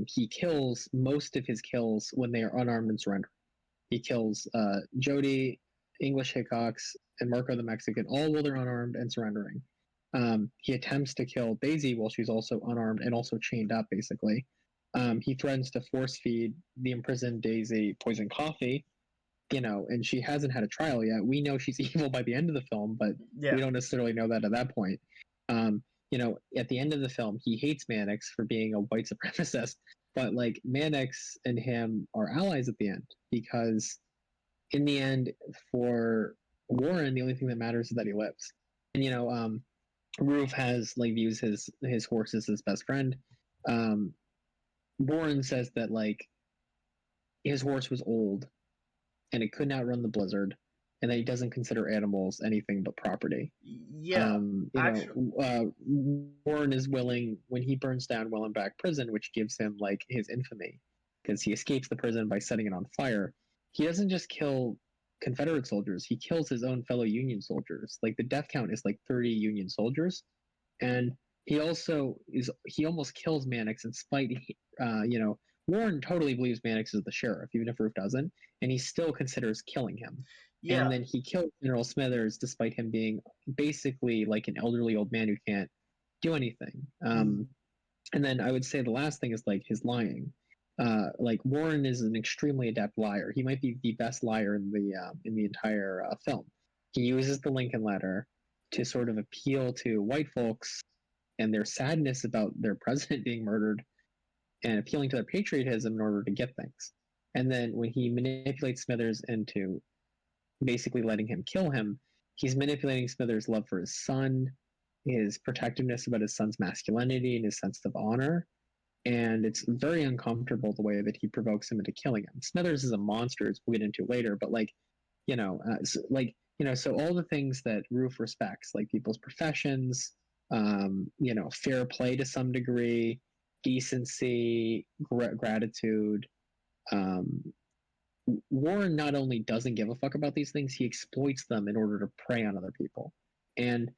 S2: He kills most of his kills when they are unarmed and surrender. He kills Jody, English Hickox, and Marco the Mexican, all while they're unarmed and surrendering. He attempts to kill Daisy while she's also unarmed and also chained up, basically. He threatens to force feed the imprisoned Daisy poison coffee, and she hasn't had a trial yet. We know she's evil by the end of the film, but we
S1: yeah,
S2: don't necessarily know that at that point. At the end of the film, he hates Mannix for being a white supremacist, but like Mannix and him are allies at the end because in the end, for Warren, the only thing that matters is that he lives. And Roof has like views his horse as his best friend. Um, Warren says that like his horse was old and it could not run the blizzard, and that he doesn't consider animals anything but property.
S1: yeah. Actually,
S2: Warren is willing when he burns down Wellenbach Prison, which gives him like his infamy because he escapes the prison by setting it on fire. He doesn't just kill Confederate soldiers; he kills his own fellow Union soldiers. Like the death count is like 30 Union soldiers, and he almost kills Mannix in spite. Warren totally believes Mannix is the sheriff, even if Ruth doesn't, and he still considers killing him. And
S1: yeah.
S2: then he kills General Smithers despite him being basically like an elderly old man who can't do anything.
S1: Mm,
S2: And then I would say the last thing is like his lying. Like Warren is an extremely adept liar. He might be the best liar in the entire film. He uses the Lincoln letter to sort of appeal to white folks and their sadness about their president being murdered and appealing to their patriotism in order to get things. And then when he manipulates Smithers into basically letting him kill him, he's manipulating Smithers' love for his son, his protectiveness about his son's masculinity and his sense of honor. And it's very uncomfortable the way that he provokes him into killing him. Smithers is a monster, as we'll get into later, but so all the things that Roof respects, like people's professions, fair play to some degree, decency, gratitude. Um, Warren not only doesn't give a fuck about these things, he exploits them in order to prey on other people. And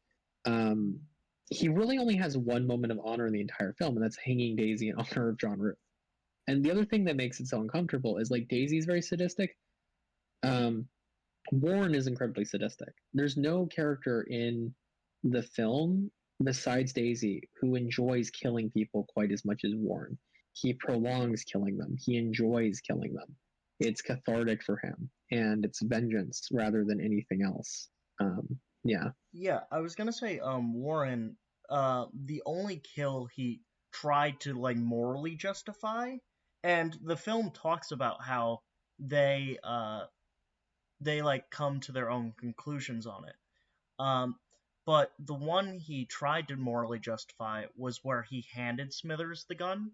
S2: um, he really only has one moment of honor in the entire film, and that's hanging Daisy in honor of John Root. And the other thing that makes it so uncomfortable is like Daisy's very sadistic. Um, Warren is incredibly sadistic. There's no character in the film, besides Daisy, who enjoys killing people quite as much as Warren. He prolongs killing them. He enjoys killing them. It's cathartic for him, and it's vengeance rather than anything else. Yeah.
S1: Yeah, I was gonna say, Warren, the only kill he tried to like morally justify, and the film talks about how they they like come to their own conclusions on it. Um, but the one he tried to morally justify was where he handed Smithers the gun.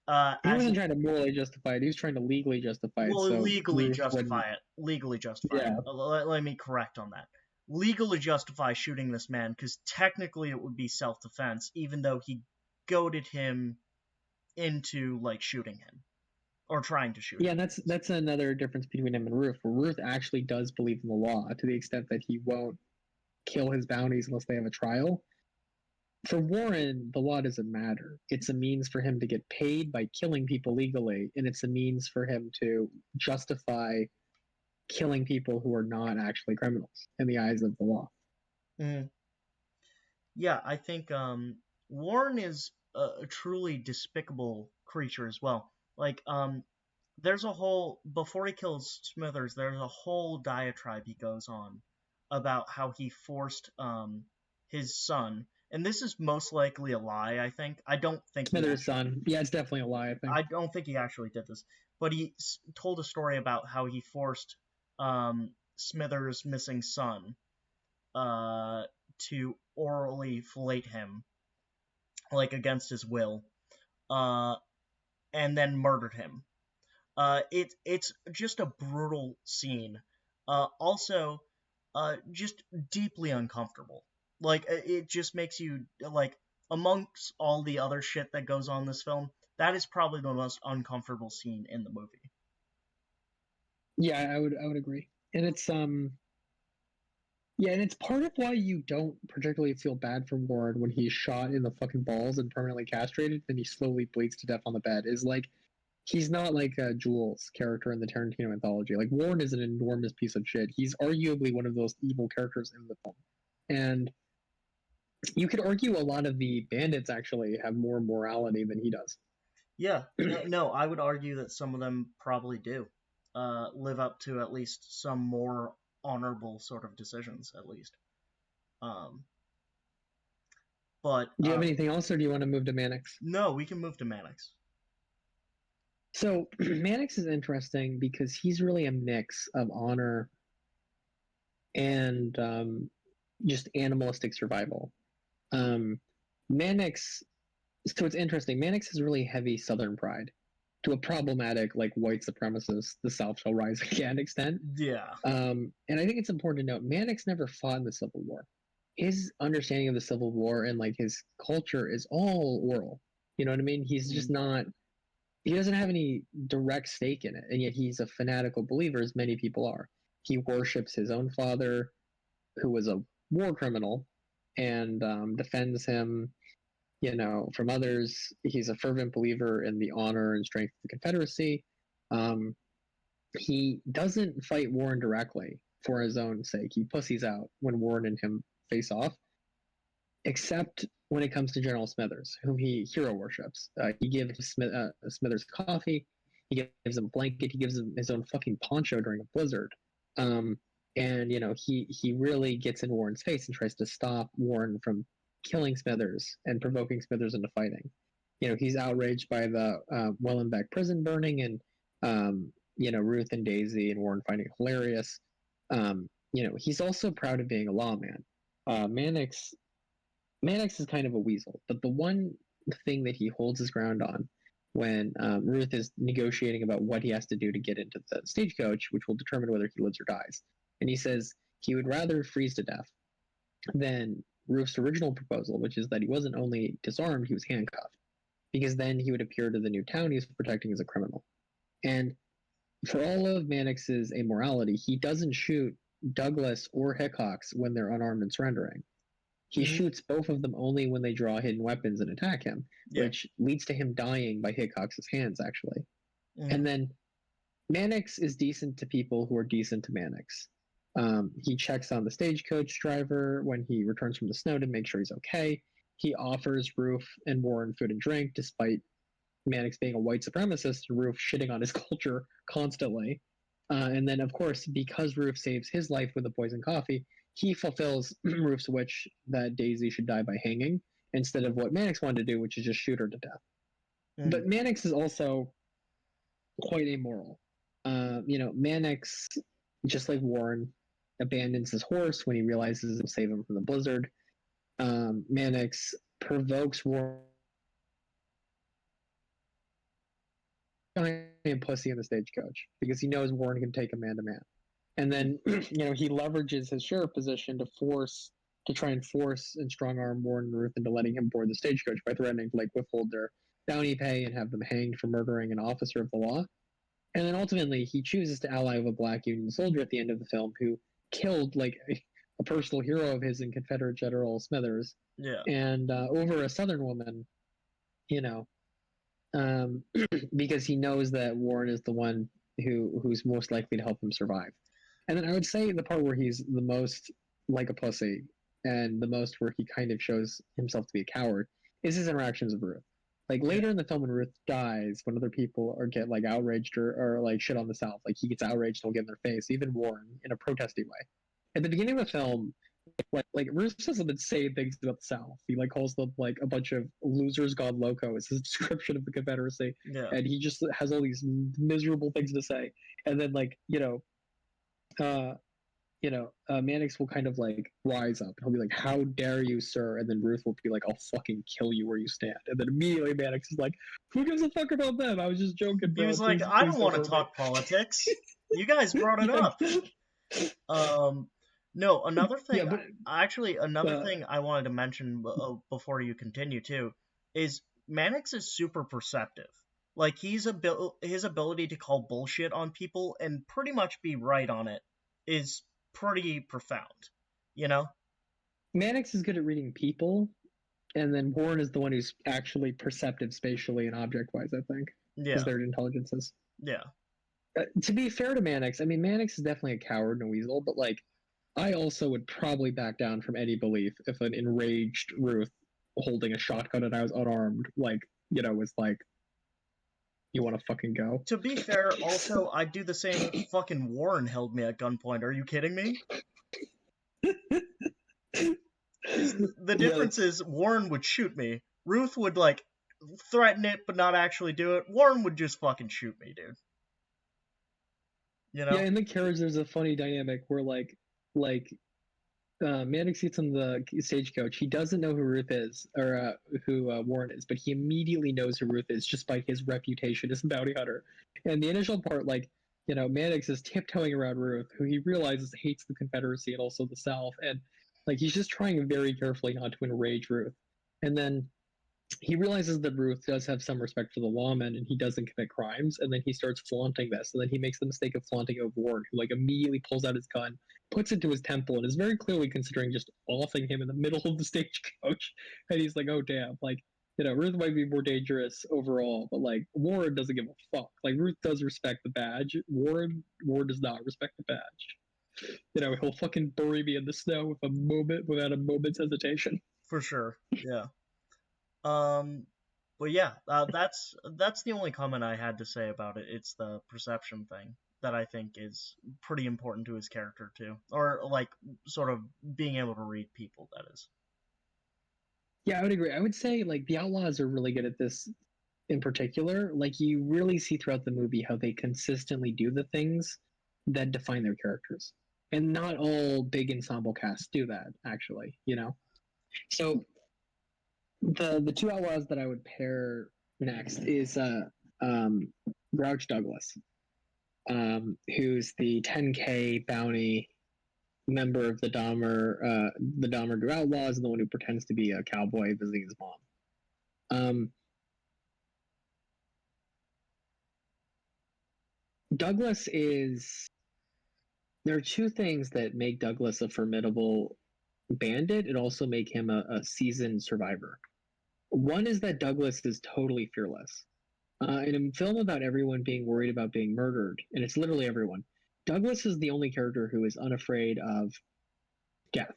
S2: He
S1: As
S2: wasn't
S1: an
S2: trying to morally justify it. He was trying to legally justify it. So Ruth wouldn't.
S1: Legally justify it.
S2: Yeah.
S1: Let me correct on that. Legally justify shooting this man because technically it would be self-defense, even though he goaded him into like shooting him or trying to shoot
S2: Yeah,
S1: him.
S2: and that's another difference between him and Ruth. Where Ruth actually does believe in the law to the extent that he won't kill his bounties unless they have a trial. For Warren, the law doesn't matter. It's a means for him to get paid by killing people legally, and it's a means for him to justify killing people who are not actually criminals in the eyes of the law.
S1: Mm. Yeah, I think Warren is a truly despicable creature as well. Like there's a whole before he kills Smithers, there's a whole diatribe he goes on about how he forced his son, and this is most likely a lie. I think
S2: Smithers' son. Yeah, it's definitely a lie, I think.
S1: I don't think he actually did this, but he told a story about how he forced Smithers' missing son to orally fillet him like against his will, uh, and then murdered him. It's just a brutal scene. Also, just deeply uncomfortable. Like it just makes you like amongst all the other shit that goes on in this film, that is probably the most uncomfortable scene in the movie.
S2: Yeah, I would agree. And it's yeah, and it's part of why you don't particularly feel bad for Warren when he's shot in the fucking balls and permanently castrated, and he slowly bleeds to death on the bed. Is like he's not like Jules' character in the Tarantino anthology. Like Warren is an enormous piece of shit. He's arguably one of those evil characters in the film, and you could argue a lot of the bandits actually have more morality than he does.
S1: Yeah, no, I would argue that some of them probably do live up to at least some more honorable sort of decisions, at least. Um, but
S2: Do you have anything else, or do you want to move to Mannix?
S1: no, we can move to Mannix.
S2: So Mannix is interesting because he's really a mix of honor and just animalistic survival. Um, Mannix, so it's interesting. Mannix has really heavy Southern pride to a problematic, like white supremacist, the South shall rise again extent.
S1: Yeah.
S2: And I think it's important to note Mannix never fought in the Civil War. His understanding of the Civil War and like his culture is all oral. You know what I mean? He's just not. He doesn't have any direct stake in it, and yet he's a fanatical believer, as many people are. He worships his own father, who was a war criminal, and defends him, from others. He's a fervent believer in the honor and strength of the Confederacy. Um, he doesn't fight Warren directly for his own sake. He pussies out when Warren and him face off, except when it comes to General Smithers, whom he hero worships. He gives Smithers coffee, he gives him a blanket, he gives him his own fucking poncho during a blizzard. And he really gets in Warren's face and tries to stop Warren from killing Smithers and provoking Smithers into fighting. He's outraged by the Wellenbeck prison burning and Ruth and Daisy and Warren finding it hilarious. He's also proud of being a lawman. Mannix is kind of a weasel, but the one thing that he holds his ground on when Ruth is negotiating about what he has to do to get into the stagecoach, which will determine whether he lives or dies, and he says he would rather freeze to death than Ruth's original proposal, which is that he wasn't only disarmed, he was handcuffed, because then he would appear to the new town he was protecting as a criminal. And for all of Mannix's amorality, he doesn't shoot Douglas or Hickox when they're unarmed and surrendering. He shoots both of them only when they draw hidden weapons and attack him, which leads to him dying by Hickox's hands, actually. And then Mannix is decent to people who are decent to Mannix. He checks on the stagecoach driver when he returns from the snow to make sure he's okay. He offers Ruth and Warren food and drink, despite Mannix being a white supremacist and Ruth shitting on his culture constantly. And then, of course, because Ruth saves his life with the poison coffee, he fulfills Ruth's wish that Daisy should die by hanging instead of what Mannix wanted to do, which is just shoot her to death.
S1: Mm.
S2: But Mannix is also quite amoral. Mannix, just like Warren, abandons his horse when he realizes it'll save him from the blizzard. Mannix provokes Warren and pussy in the stagecoach because he knows Warren can take a man to man. And then, he leverages his sheriff position to try and force and strong arm Warren and Ruth into letting him board the stagecoach by threatening to withhold their bounty pay and have them hanged for murdering an officer of the law. And then ultimately, he chooses to ally with a black Union soldier at the end of the film who killed a personal hero of his in Confederate General Smithers,
S1: Yeah.
S2: and over a Southern woman, you know, um, because he knows that Warren is the one who's most likely to help him survive. And then I would say the part where he's the most like a pussy and the most where he kind of shows himself to be a coward is his interactions with Ruth. Later in the film when Ruth dies, when other people get outraged or shit on the South, he gets outraged and will get in their face, even Warren in a protesty way. At the beginning of the film, Ruth says some insane things about the South. He calls them a bunch of losers gone loco is his description of the Confederacy,
S1: Yeah.
S2: and he just has all these miserable things to say. And then Mannix will kind of rise up. He'll be like, "How dare you, sir?" And then Ruth will be like, "I'll fucking kill you where you stand." And then immediately Mannix is like, "Who gives a fuck about them? I was just joking,
S1: He
S2: bro.
S1: was like, I
S2: Please
S1: don't
S2: don't
S1: want to
S2: hurt me."
S1: talk politics. You guys brought it
S2: Yeah,
S1: up. Um, no, another
S2: yeah,
S1: thing,
S2: but
S1: actually, another
S2: uh,
S1: thing I wanted to mention before you continue too is Mannix is super perceptive. His ability to call bullshit on people and pretty much be right on it is pretty profound. You know?
S2: Mannix is good at reading people, and then Warren is the one who's actually perceptive spatially and object wise. I think is
S1: Yeah.
S2: their intelligences.
S1: Yeah.
S2: To be fair to Mannix, I mean Mannix is definitely a coward and a weasel, but I also would probably back down from any belief if an enraged Ruth holding a shotgun and I was unarmed, was like, "You want to fucking go?"
S1: To be fair, also, I'd do the same if fucking Warren held me at gunpoint. Are you kidding me? Because the
S2: Yeah,
S1: difference
S2: that's
S1: is Warren would shoot me. Ruth would threaten it but not actually do it. Warren would just fucking shoot me, dude. You
S2: yeah.
S1: know?
S2: In the carriage, there's a funny dynamic where like Mannix gets on the stagecoach. He doesn't know who Ruth is or who Warren is, but he immediately knows who Ruth is just by his reputation as a bounty hunter. And the initial part, Mannix is tiptoeing around Ruth, who he realizes hates the Confederacy and also the South, and he's just trying very carefully not to enrage Ruth. And then he realizes that Ruth does have some respect for the lawman and he doesn't commit crimes, and then he starts flaunting this, and then he makes the mistake of flaunting of Ward, who immediately pulls out his gun, puts it to his temple, and is very clearly considering just offing him in the middle of the stagecoach. And he's like, "Oh damn, Ruth might be more dangerous overall, but Ward doesn't give a fuck. Ruth does respect the badge. Ward does not respect the badge. He'll fucking bury me in the snow without a moment's hesitation."
S1: For sure. Yeah. Um, but yeah, that's the only comment I had to say about it. It's the perception thing that I think is pretty important to his character too, or sort of being able to read people. That is.
S2: Yeah, I would agree. I would say the Outlaws are really good at this in particular. You really see throughout the movie how they consistently do the things that define their characters. And not all big ensemble casts do that, actually. So the two outlaws that I would pair next is um, Grouch Douglas, who's the 10K bounty member of the Dahmer Do Outlaws, and the one who pretends to be a cowboy visiting his mom. Douglas is. There are two things that make Douglas a formidable bandit and also make him a seasoned survivor. One is that Douglas is totally fearless. In a film about everyone being worried about being murdered, and it's literally everyone, Douglas is the only character who is unafraid of death.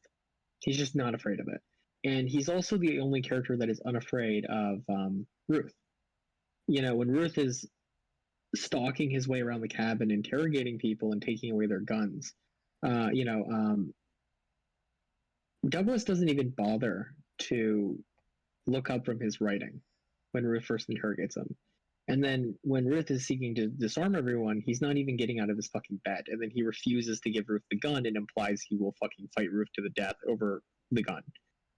S2: He's just not afraid of it. And he's also the only character that is unafraid of Ruth. When Ruth is stalking his way around the cabin, interrogating people and taking away their guns, uh, you know, um, Douglas doesn't even bother to look up from his writing when Ruth first interrogates him. And then when Ruth is seeking to disarm everyone, he's not even getting out of his fucking bed. And then he refuses to give Ruth the gun and implies he will fucking fight Ruth to the death over the gun.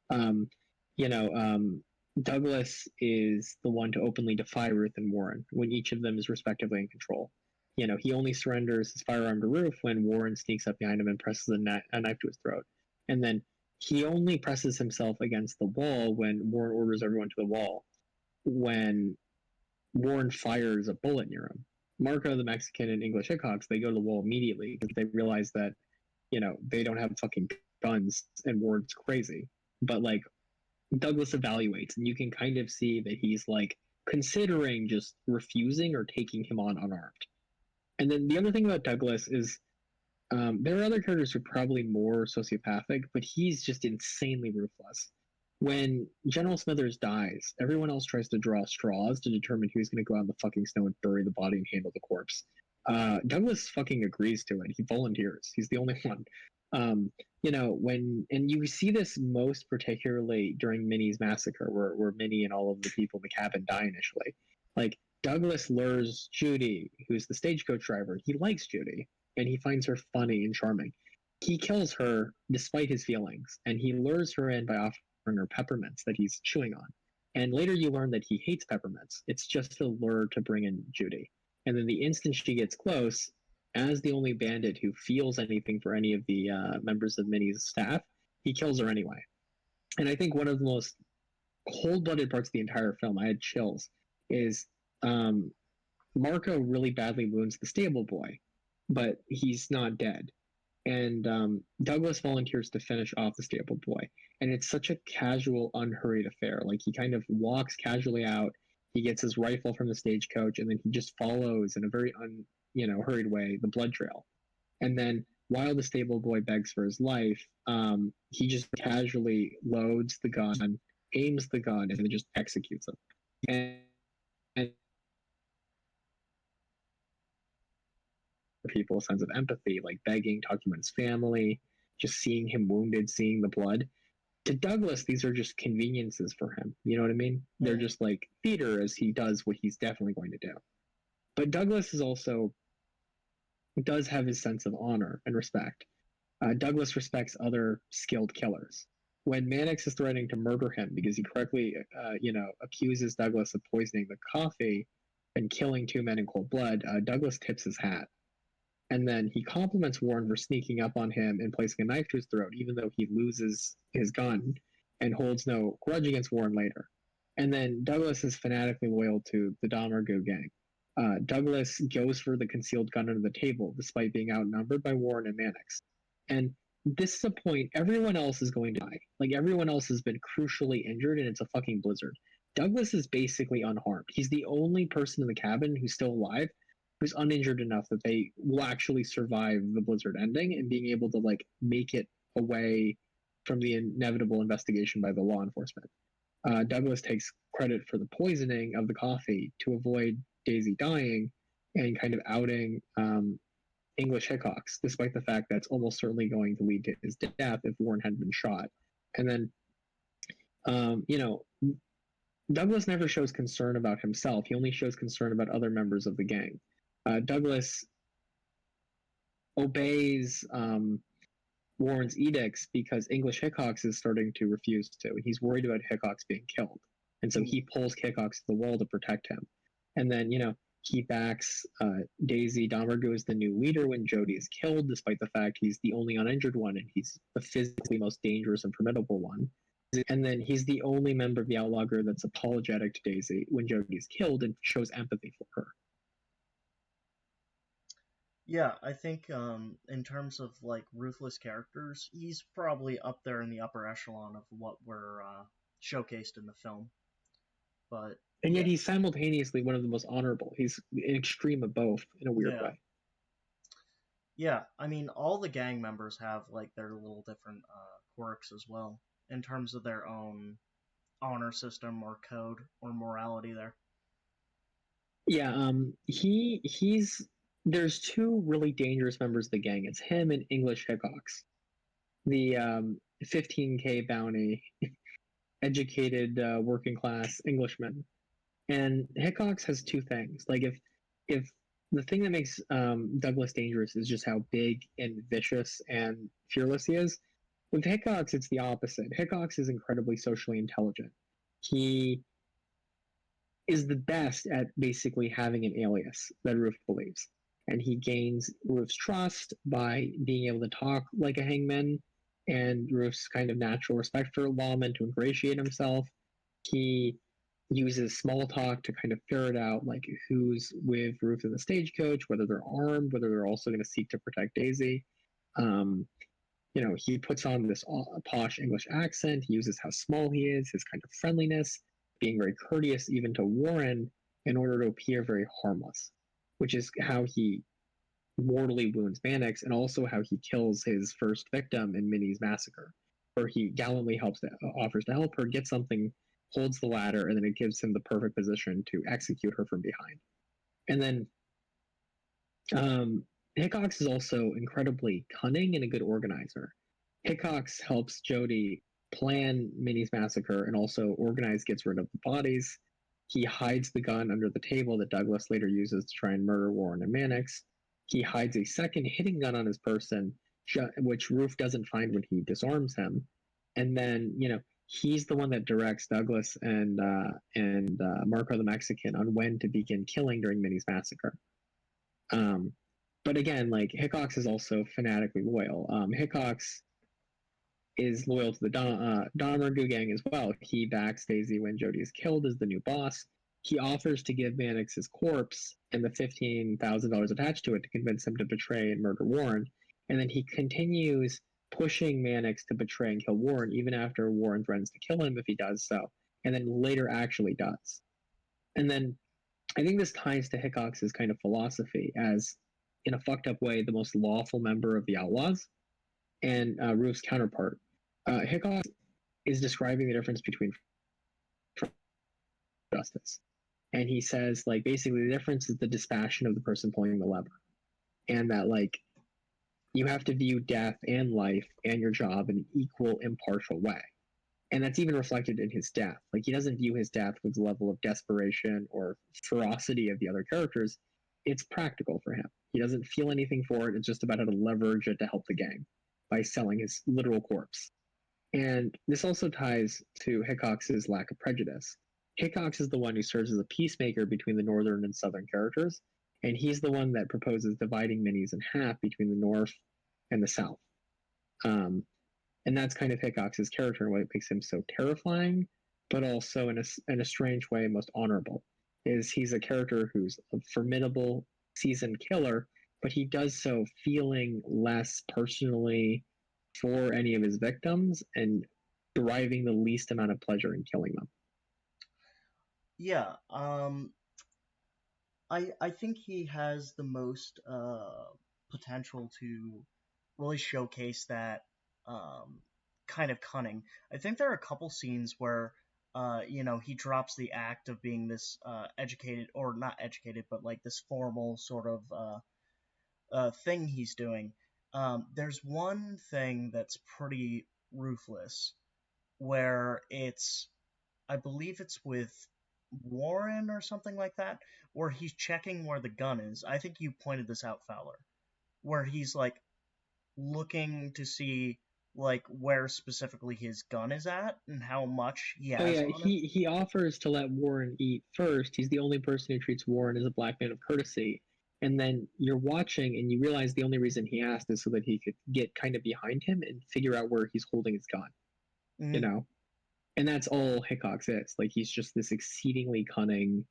S2: Um, you know, um, Douglas is the one to openly defy Ruth and Warren when each of them is respectively in control. He only surrenders his firearm to Ruth when Warren sneaks up behind him and presses a knife to his throat. And then he only presses himself against the wall when Warren orders everyone to the wall. When Warren fires a bullet near him. Marco, the Mexican, and English Hickox, they go to the wall immediately because they realize that, they don't have fucking guns and Warren's crazy. But like Douglas evaluates, and you can kind of see that he's like considering just refusing or taking him on unarmed. And then the other thing about Douglas is there are other characters who are probably more sociopathic, but he's just insanely ruthless. When General Smithers dies, everyone else tries to draw straws to determine who's going to go out in the fucking snow and bury the body and handle the corpse. Douglas fucking agrees to it. He volunteers. He's the only one. And you see this most particularly during Minnie's massacre, where Minnie and all of the people in the cabin die initially. Like Douglas lures Judy, who's the stagecoach driver. He likes Judy, and he finds her funny and charming. He kills her despite his feelings, and he lures her in by offering her peppermints that he's chewing on. And later you learn that he hates peppermints. It's just a lure to bring in Judy. And then the instant she gets close, as the only bandit who feels anything for any of the members of Minnie's staff, he kills her anyway. And I think one of the most cold-blooded parts of the entire film, I had chills, is Marco really badly wounds the stable boy, but he's not dead. And Douglas volunteers to finish off the stable boy. And it's such a casual, unhurried affair. Like he kind of walks casually out. He gets his rifle from the stagecoach, and then he just follows in a very hurried way the blood trail. And then while the stable boy begs for his life, he just casually loads the gun, aims the gun, and then just executes him. And people a sense of empathy, like begging, talking about his family, just seeing him wounded, seeing the blood. To Douglas, these are just conveniences for him. You know what I mean? Mm-hmm. They're just like theater as he does what he's definitely going to do. But Douglas does have his sense of honor and respect. Douglas respects other skilled killers. When Mannix is threatening to murder him because he correctly, accuses Douglas of poisoning the coffee and killing two men in cold blood, Douglas tips his hat. And then he compliments Warren for sneaking up on him and placing a knife to his throat, even though he loses his gun and holds no grudge against Warren later. And then Douglas is fanatically loyal to the Domergue gang. Douglas goes for the concealed gun under the table, despite being outnumbered by Warren and Mannix. And this is a point, everyone else is going to die. Like, everyone else has been crucially injured, and it's a fucking blizzard. Douglas is basically unharmed. He's the only person in the cabin who's still alive, who's uninjured enough that they will actually survive the blizzard ending and being able to, like, make it away from the inevitable investigation by the law enforcement. Douglas takes credit for the poisoning of the coffee to avoid Daisy dying and kind of outing English Hickox, despite the fact that's almost certainly going to lead to his death if Warren hadn't been shot. And then, Douglas never shows concern about himself. He only shows concern about other members of the gang. Douglas obeys Warren's edicts because English Hickox is starting to refuse to. He's worried about Hickox being killed. And so he pulls Hickox to the wall to protect him. And then, he backs Daisy Domergue as the new leader when Jody is killed, despite the fact he's the only uninjured one and he's the physically most dangerous and formidable one. And then he's the only member of the outlaw group that's apologetic to Daisy when Jody's killed and shows empathy for her.
S1: Yeah, I think in terms of like ruthless characters, he's probably up there in the upper echelon of what were showcased in the film. But
S2: yet he's simultaneously one of the most honorable. He's an extreme of both in a weird way.
S1: Yeah, I mean, all the gang members have like their little different quirks as well in terms of their own honor system or code or morality there.
S2: Yeah, he's there's two really dangerous members of the gang. It's him and English Hickox, the 15K bounty, educated working class Englishman. And Hickox has two things. Like if the thing that makes Douglas dangerous is just how big and vicious and fearless he is. With Hickox, it's the opposite. Hickox is incredibly socially intelligent. He is the best at basically having an alias that Roof believes. And he gains Roof's trust by being able to talk like a hangman and Roof's kind of natural respect for lawmen to ingratiate himself. He uses small talk to kind of ferret out like who's with Roof in the stagecoach, whether they're armed, whether they're also going to seek to protect Daisy. Um, he puts on this posh English accent. He uses how small he is, his kind of friendliness, being very courteous even to Warren in order to appear very harmless, which is how he mortally wounds Mannix and also how he kills his first victim in Minnie's massacre, where he gallantly offers to help her, get something, holds the ladder, and then it gives him the perfect position to execute her from behind. And then um, Hickox is also incredibly cunning and a good organizer. Hickox helps Jody plan Minnie's massacre and also organize, gets rid of the bodies. He hides the gun under the table that Douglas later uses to try and murder Warren and Mannix. He hides a second hitting gun on his person, which Roof doesn't find when he disarms him. And then, he's the one that directs Douglas and Marco the Mexican on when to begin killing during Minnie's massacre. Um, but again, like Hickox is also fanatically loyal. Hickox is loyal to the Dahmer gang as well. He backs Daisy when Jody is killed as the new boss. He offers to give Mannix his corpse and the $15,000 attached to it to convince him to betray and murder Warren. And then he continues pushing Mannix to betray and kill Warren, even after Warren threatens to kill him if he does so, and then later actually does. And then I think this ties to Hickox's kind of philosophy as, in a fucked up way, the most lawful member of the Outlaws and Roof's counterpart. Hickox is describing the difference between justice. And he says, like, basically the difference is the dispassion of the person pulling the lever. And that, like, you have to view death and life and your job in an equal, impartial way. And that's even reflected in his death. Like, he doesn't view his death with the level of desperation or ferocity of the other characters. It's practical for him. He doesn't feel anything for it. It's just about how to leverage it to help the gang by selling his literal corpse. And this also ties to Hickox's lack of prejudice. Hickox is the one who serves as a peacemaker between the northern and southern characters, and he's the one that proposes dividing Minis in half between the north and the south. And that's kind of Hickox's character and what makes him so terrifying, but also in a strange way most honorable. Is he's a character who's a formidable seasoned killer, but he does so feeling less personally for any of his victims and deriving the least amount of pleasure in killing them.
S1: Yeah, I think he has the most potential to really showcase that um, kind of cunning. I think there are a couple scenes where he drops the act of being this educated, or not educated, but like this formal sort of thing he's doing. There's one thing that's pretty ruthless where I believe it's with Warren or something like that, where he's checking where the gun is. I think you pointed this out, Fowler, where he's like looking to see like where specifically his gun is at and how much he
S2: Oh
S1: has
S2: yeah,
S1: on him.
S2: he offers to let Warren eat first. He's the only person who treats Warren as a black man of courtesy. And then you're watching and you realize the only reason he asked is so that he could get kind of behind him and figure out where he's holding his gun, you
S1: Mm,
S2: know? And that's all Hickox is. Like he's just this exceedingly cunning,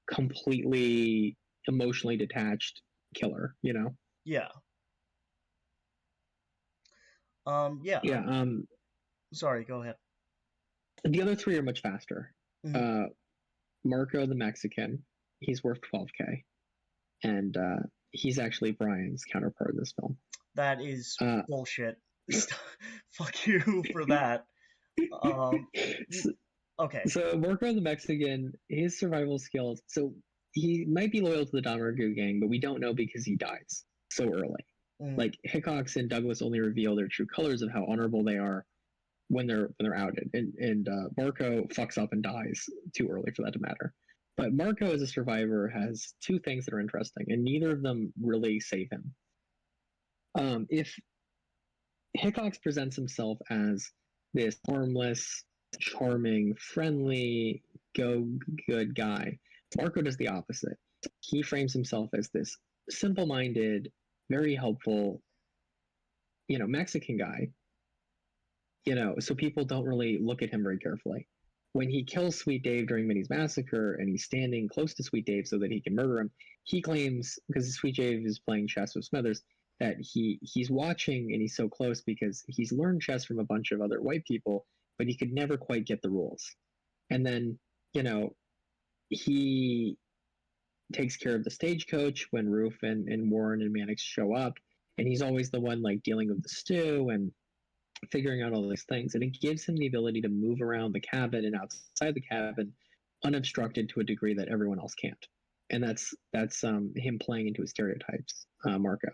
S2: completely emotionally detached killer.
S1: yeah. Yeah.
S2: Yeah,
S1: Sorry. Go ahead.
S2: the other three are much faster.
S1: Mm,
S2: Uh Marco the Mexican, he's worth 12K. And He's actually Brian's counterpart in this film.
S1: That is
S2: Uh,
S1: bullshit. Fuck you for that. Um,
S2: so,
S1: okay.
S2: so Marco the Mexican, his survival skills. So he might be loyal to the Donargu gang, but we don't know because he dies so early.
S1: Mm,
S2: Like Hickox and Douglas only reveal their true colors of how honorable they are when they're outed, and Marco fucks up and dies too early for that to matter. But Marco, as a survivor, has two things that are interesting, and neither of them really save him. If Hickox presents himself as this harmless, charming, friendly, go good guy, Marco does the opposite. He frames himself as this simple-minded, very helpful, Mexican guy. So people don't really look at him very carefully. When he kills Sweet Dave during Minnie's massacre and he's standing close to Sweet Dave so that he can murder him, he claims, because Sweet Dave is playing chess with Smithers, that he's watching and he's so close because he's learned chess from a bunch of other white people, but he could never quite get the rules. And then, you know, he takes care of the stagecoach when Roof and Warren and Mannix show up, and he's always the one like dealing with the stew and figuring out all these things, and it gives him the ability to move around the cabin and outside the cabin unobstructed to a degree that everyone else can't. And that's him playing into his stereotypes, Marco.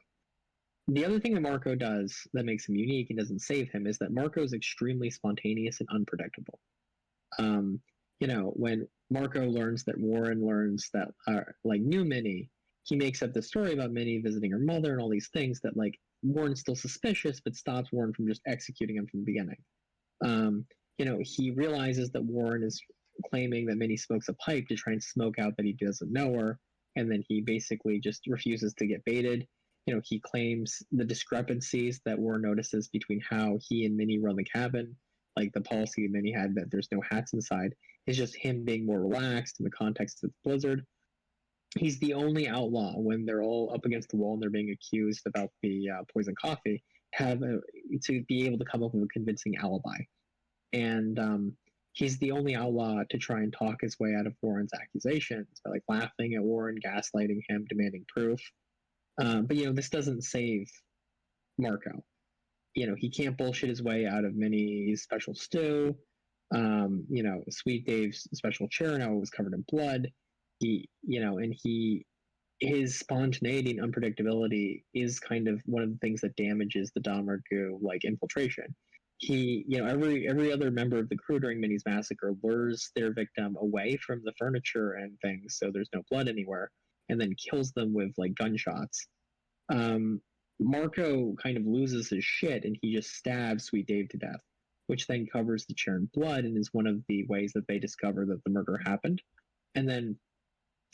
S2: The other thing that Marco does that makes him unique and doesn't save him is that Marco is extremely spontaneous and unpredictable. Um, when Marco learns that Warren learns that, like, knew Minnie, he makes up the story about Minnie visiting her mother and all these things that, like, Warren's still suspicious, but stops Warren from just executing him from the beginning. He realizes that Warren is claiming that Minnie smokes a pipe to try and smoke out that he doesn't know her, and then he basically just refuses to get baited. He claims the discrepancies that Warren notices between how he and Minnie run the cabin, like the policy Minnie had that there's no hats inside, is just him being more relaxed in the context of the blizzard. He's the only outlaw when they're all up against the wall and they're being accused about the poison coffee, to be able to come up with a convincing alibi. And he's the only outlaw to try and talk his way out of Warren's accusations by like laughing at Warren, gaslighting him, demanding proof. But this doesn't save Marco. He can't bullshit his way out of Minnie's special stew. Sweet Dave's special Cherno was covered in blood. His spontaneity and unpredictability is kind of one of the things that damages the Domergue like infiltration. Every other member of the crew during Minnie's massacre lures their victim away from the furniture and things, so there's no blood anywhere, and then kills them with like gunshots. Um, Marco kind of loses his shit and he just stabs Sweet Dave to death, which then covers the chair in blood and is one of the ways that they discover that the murder happened. And then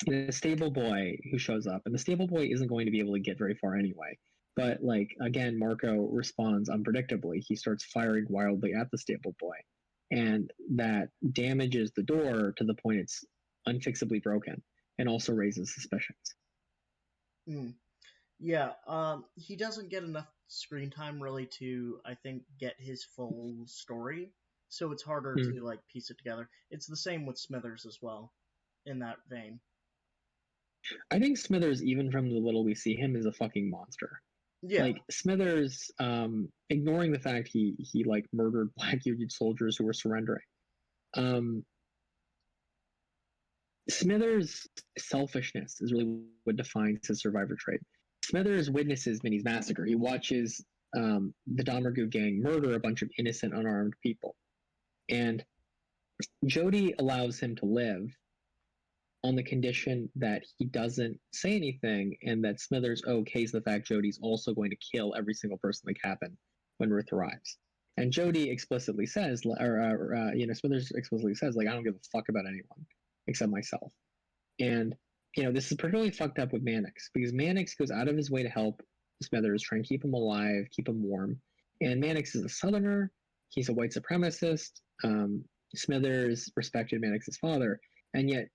S2: the stable boy who shows up, and the stable boy isn't going to be able to get very far anyway. But like again, Marco responds unpredictably. He starts firing wildly at the stable boy, and that damages the door to the point it's unfixably broken, and also raises suspicions.
S1: mm. Yeah, he doesn't get enough screen time really to, I think, get his full story, so it's harder
S2: Hmm.
S1: to like piece it together. It's the same with Smithers as well, in that vein.
S2: I think Smithers, even from the little we see him, is a fucking monster.
S1: Yeah,
S2: Like Smithers, ignoring the fact he like murdered Black Union soldiers who were surrendering. Um, Smithers' selfishness is really what defines his survivor trait. Smithers witnesses Minnie's massacre. He watches the Domergue gang murder a bunch of innocent, unarmed people. And Jody allows him to live on the condition that he doesn't say anything and that Smithers okays the fact Jody's also going to kill every single person in the cabin when Ruth arrives. And Jody explicitly says, Smithers explicitly says, like, I don't give a fuck about anyone except myself. And, this is particularly fucked up with Mannix because Mannix goes out of his way to help Smithers, try and keep him alive, keep him warm. And Mannix is a Southerner. He's a white supremacist. Smithers respected Mannix's father. And yet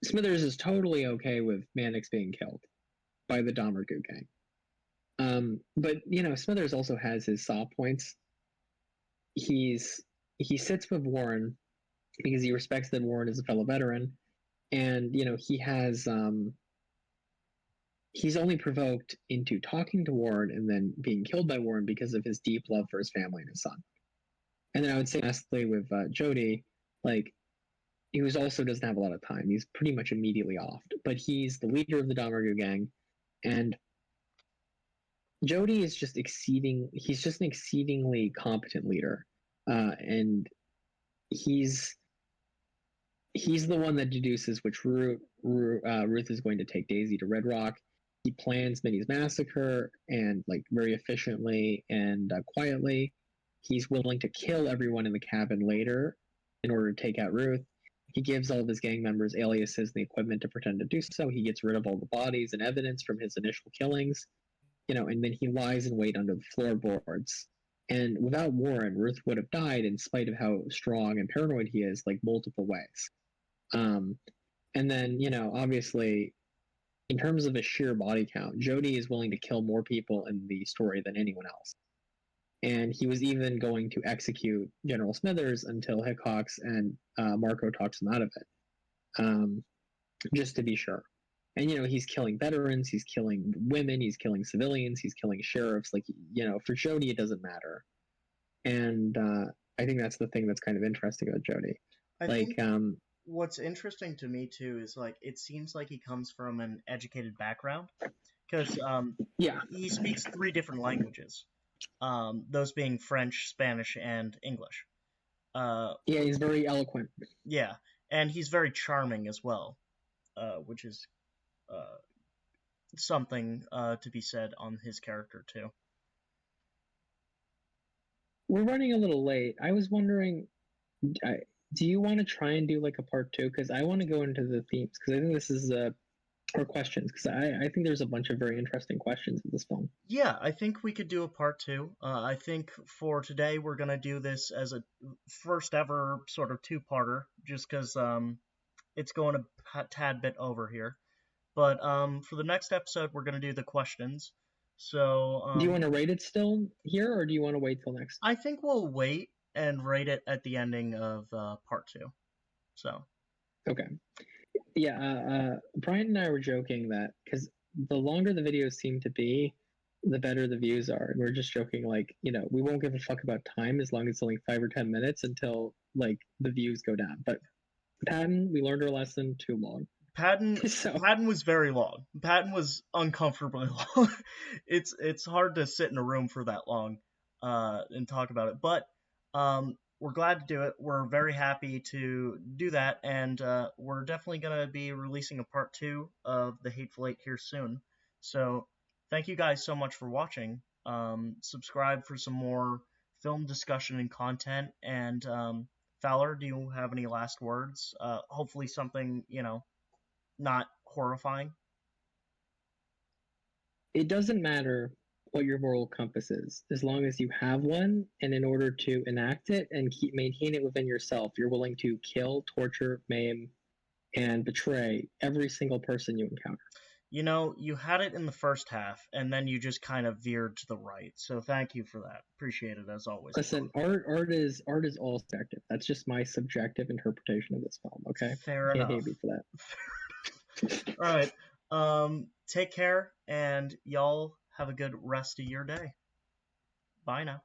S2: Smithers is totally okay with Mannix being killed by the Domergue gang. But Smithers also has his soft points. He sits with Warren because he respects that Warren is a fellow veteran, and he has he's only provoked into talking to Warren and then being killed by Warren because of his deep love for his family and his son. And then I would say lastly with Jody, like he was also doesn't have a lot of time. He's pretty much immediately off, but he's the leader of the Domergue gang, and Jody is just he's just an exceedingly competent leader, and he's he's the one that deduces which route Ruth is going to take Daisy to Red Rock. He plans Minnie's massacre and like very efficiently and quietly. He's willing to kill everyone in the cabin later in order to take out Ruth. He gives all of his gang members aliases and the equipment to pretend to do so. He gets rid of all the bodies and evidence from his initial killings, and then he lies in wait under the floorboards. And without Warren, Ruth would have died in spite of how strong and paranoid he is, like multiple ways. Um, and then, obviously, in terms of a sheer body count, Jody is willing to kill more people in the story than anyone else. And he was even going to execute General Smithers until Hickox and Marco talks him out of it, just to be sure. And, he's killing veterans, he's killing women, he's killing civilians, he's killing sheriffs. Like, for Jody, it doesn't matter. And I think that's the thing that's kind of interesting about Jody.
S1: I
S2: Like,
S1: think what's interesting to me too is like it seems like he comes from an educated background because
S2: yeah,
S1: he speaks 3 different languages, those being French, Spanish, and English.
S2: yeah, he's very eloquent.
S1: Yeah, and he's very charming as well, which is uh, something to be said on his character too.
S2: We're running a little late. I was wondering, do you want to try and do like a part 2? Because I want to go into the themes because I think this is or questions because I think there's a bunch of very interesting questions in this film.
S1: Yeah, I think we could do a part 2. I think for today we're gonna do this as a first ever sort of 2-parter, just because it's going a tad bit over here. But for the next episode, we're gonna do the questions. So
S2: Do you want to rate it still here, or do you want to wait till next?
S1: I think we'll wait and rate it at the ending of part 2. So
S2: Okay. Yeah, Brian and I were joking that because the longer the videos seem to be, the better the views are. And we're just joking, like, we won't give a fuck about time as long as it's only 5 or 10 minutes until, like, the views go down. But Patton, we learned our lesson too long.
S1: Patton was very long. Patton was uncomfortably long. It's hard to sit in a room for that long and talk about it. But we're glad to do it. We're very happy to do that, and we're definitely going to be releasing a part 2 of The Hateful Eight here soon. So thank you guys so much for watching. Subscribe for some more film discussion and content. And Fowler, do you have any last words? Hopefully something, not horrifying.
S2: It doesn't matter what your moral compass is, as long as you have one, and in order to enact it and maintain it within yourself, you're willing to kill, torture, maim, and betray every single person you encounter.
S1: You had it in the first half, and then you just kind of veered to the right. So thank you for that. Appreciate it as always.
S2: Listen, art is all subjective. That's just my subjective interpretation of this film. Okay,
S1: Fair enough.
S2: Can't hate me for
S1: that. All right. Take care, and y'all have a good rest of your day. Bye now.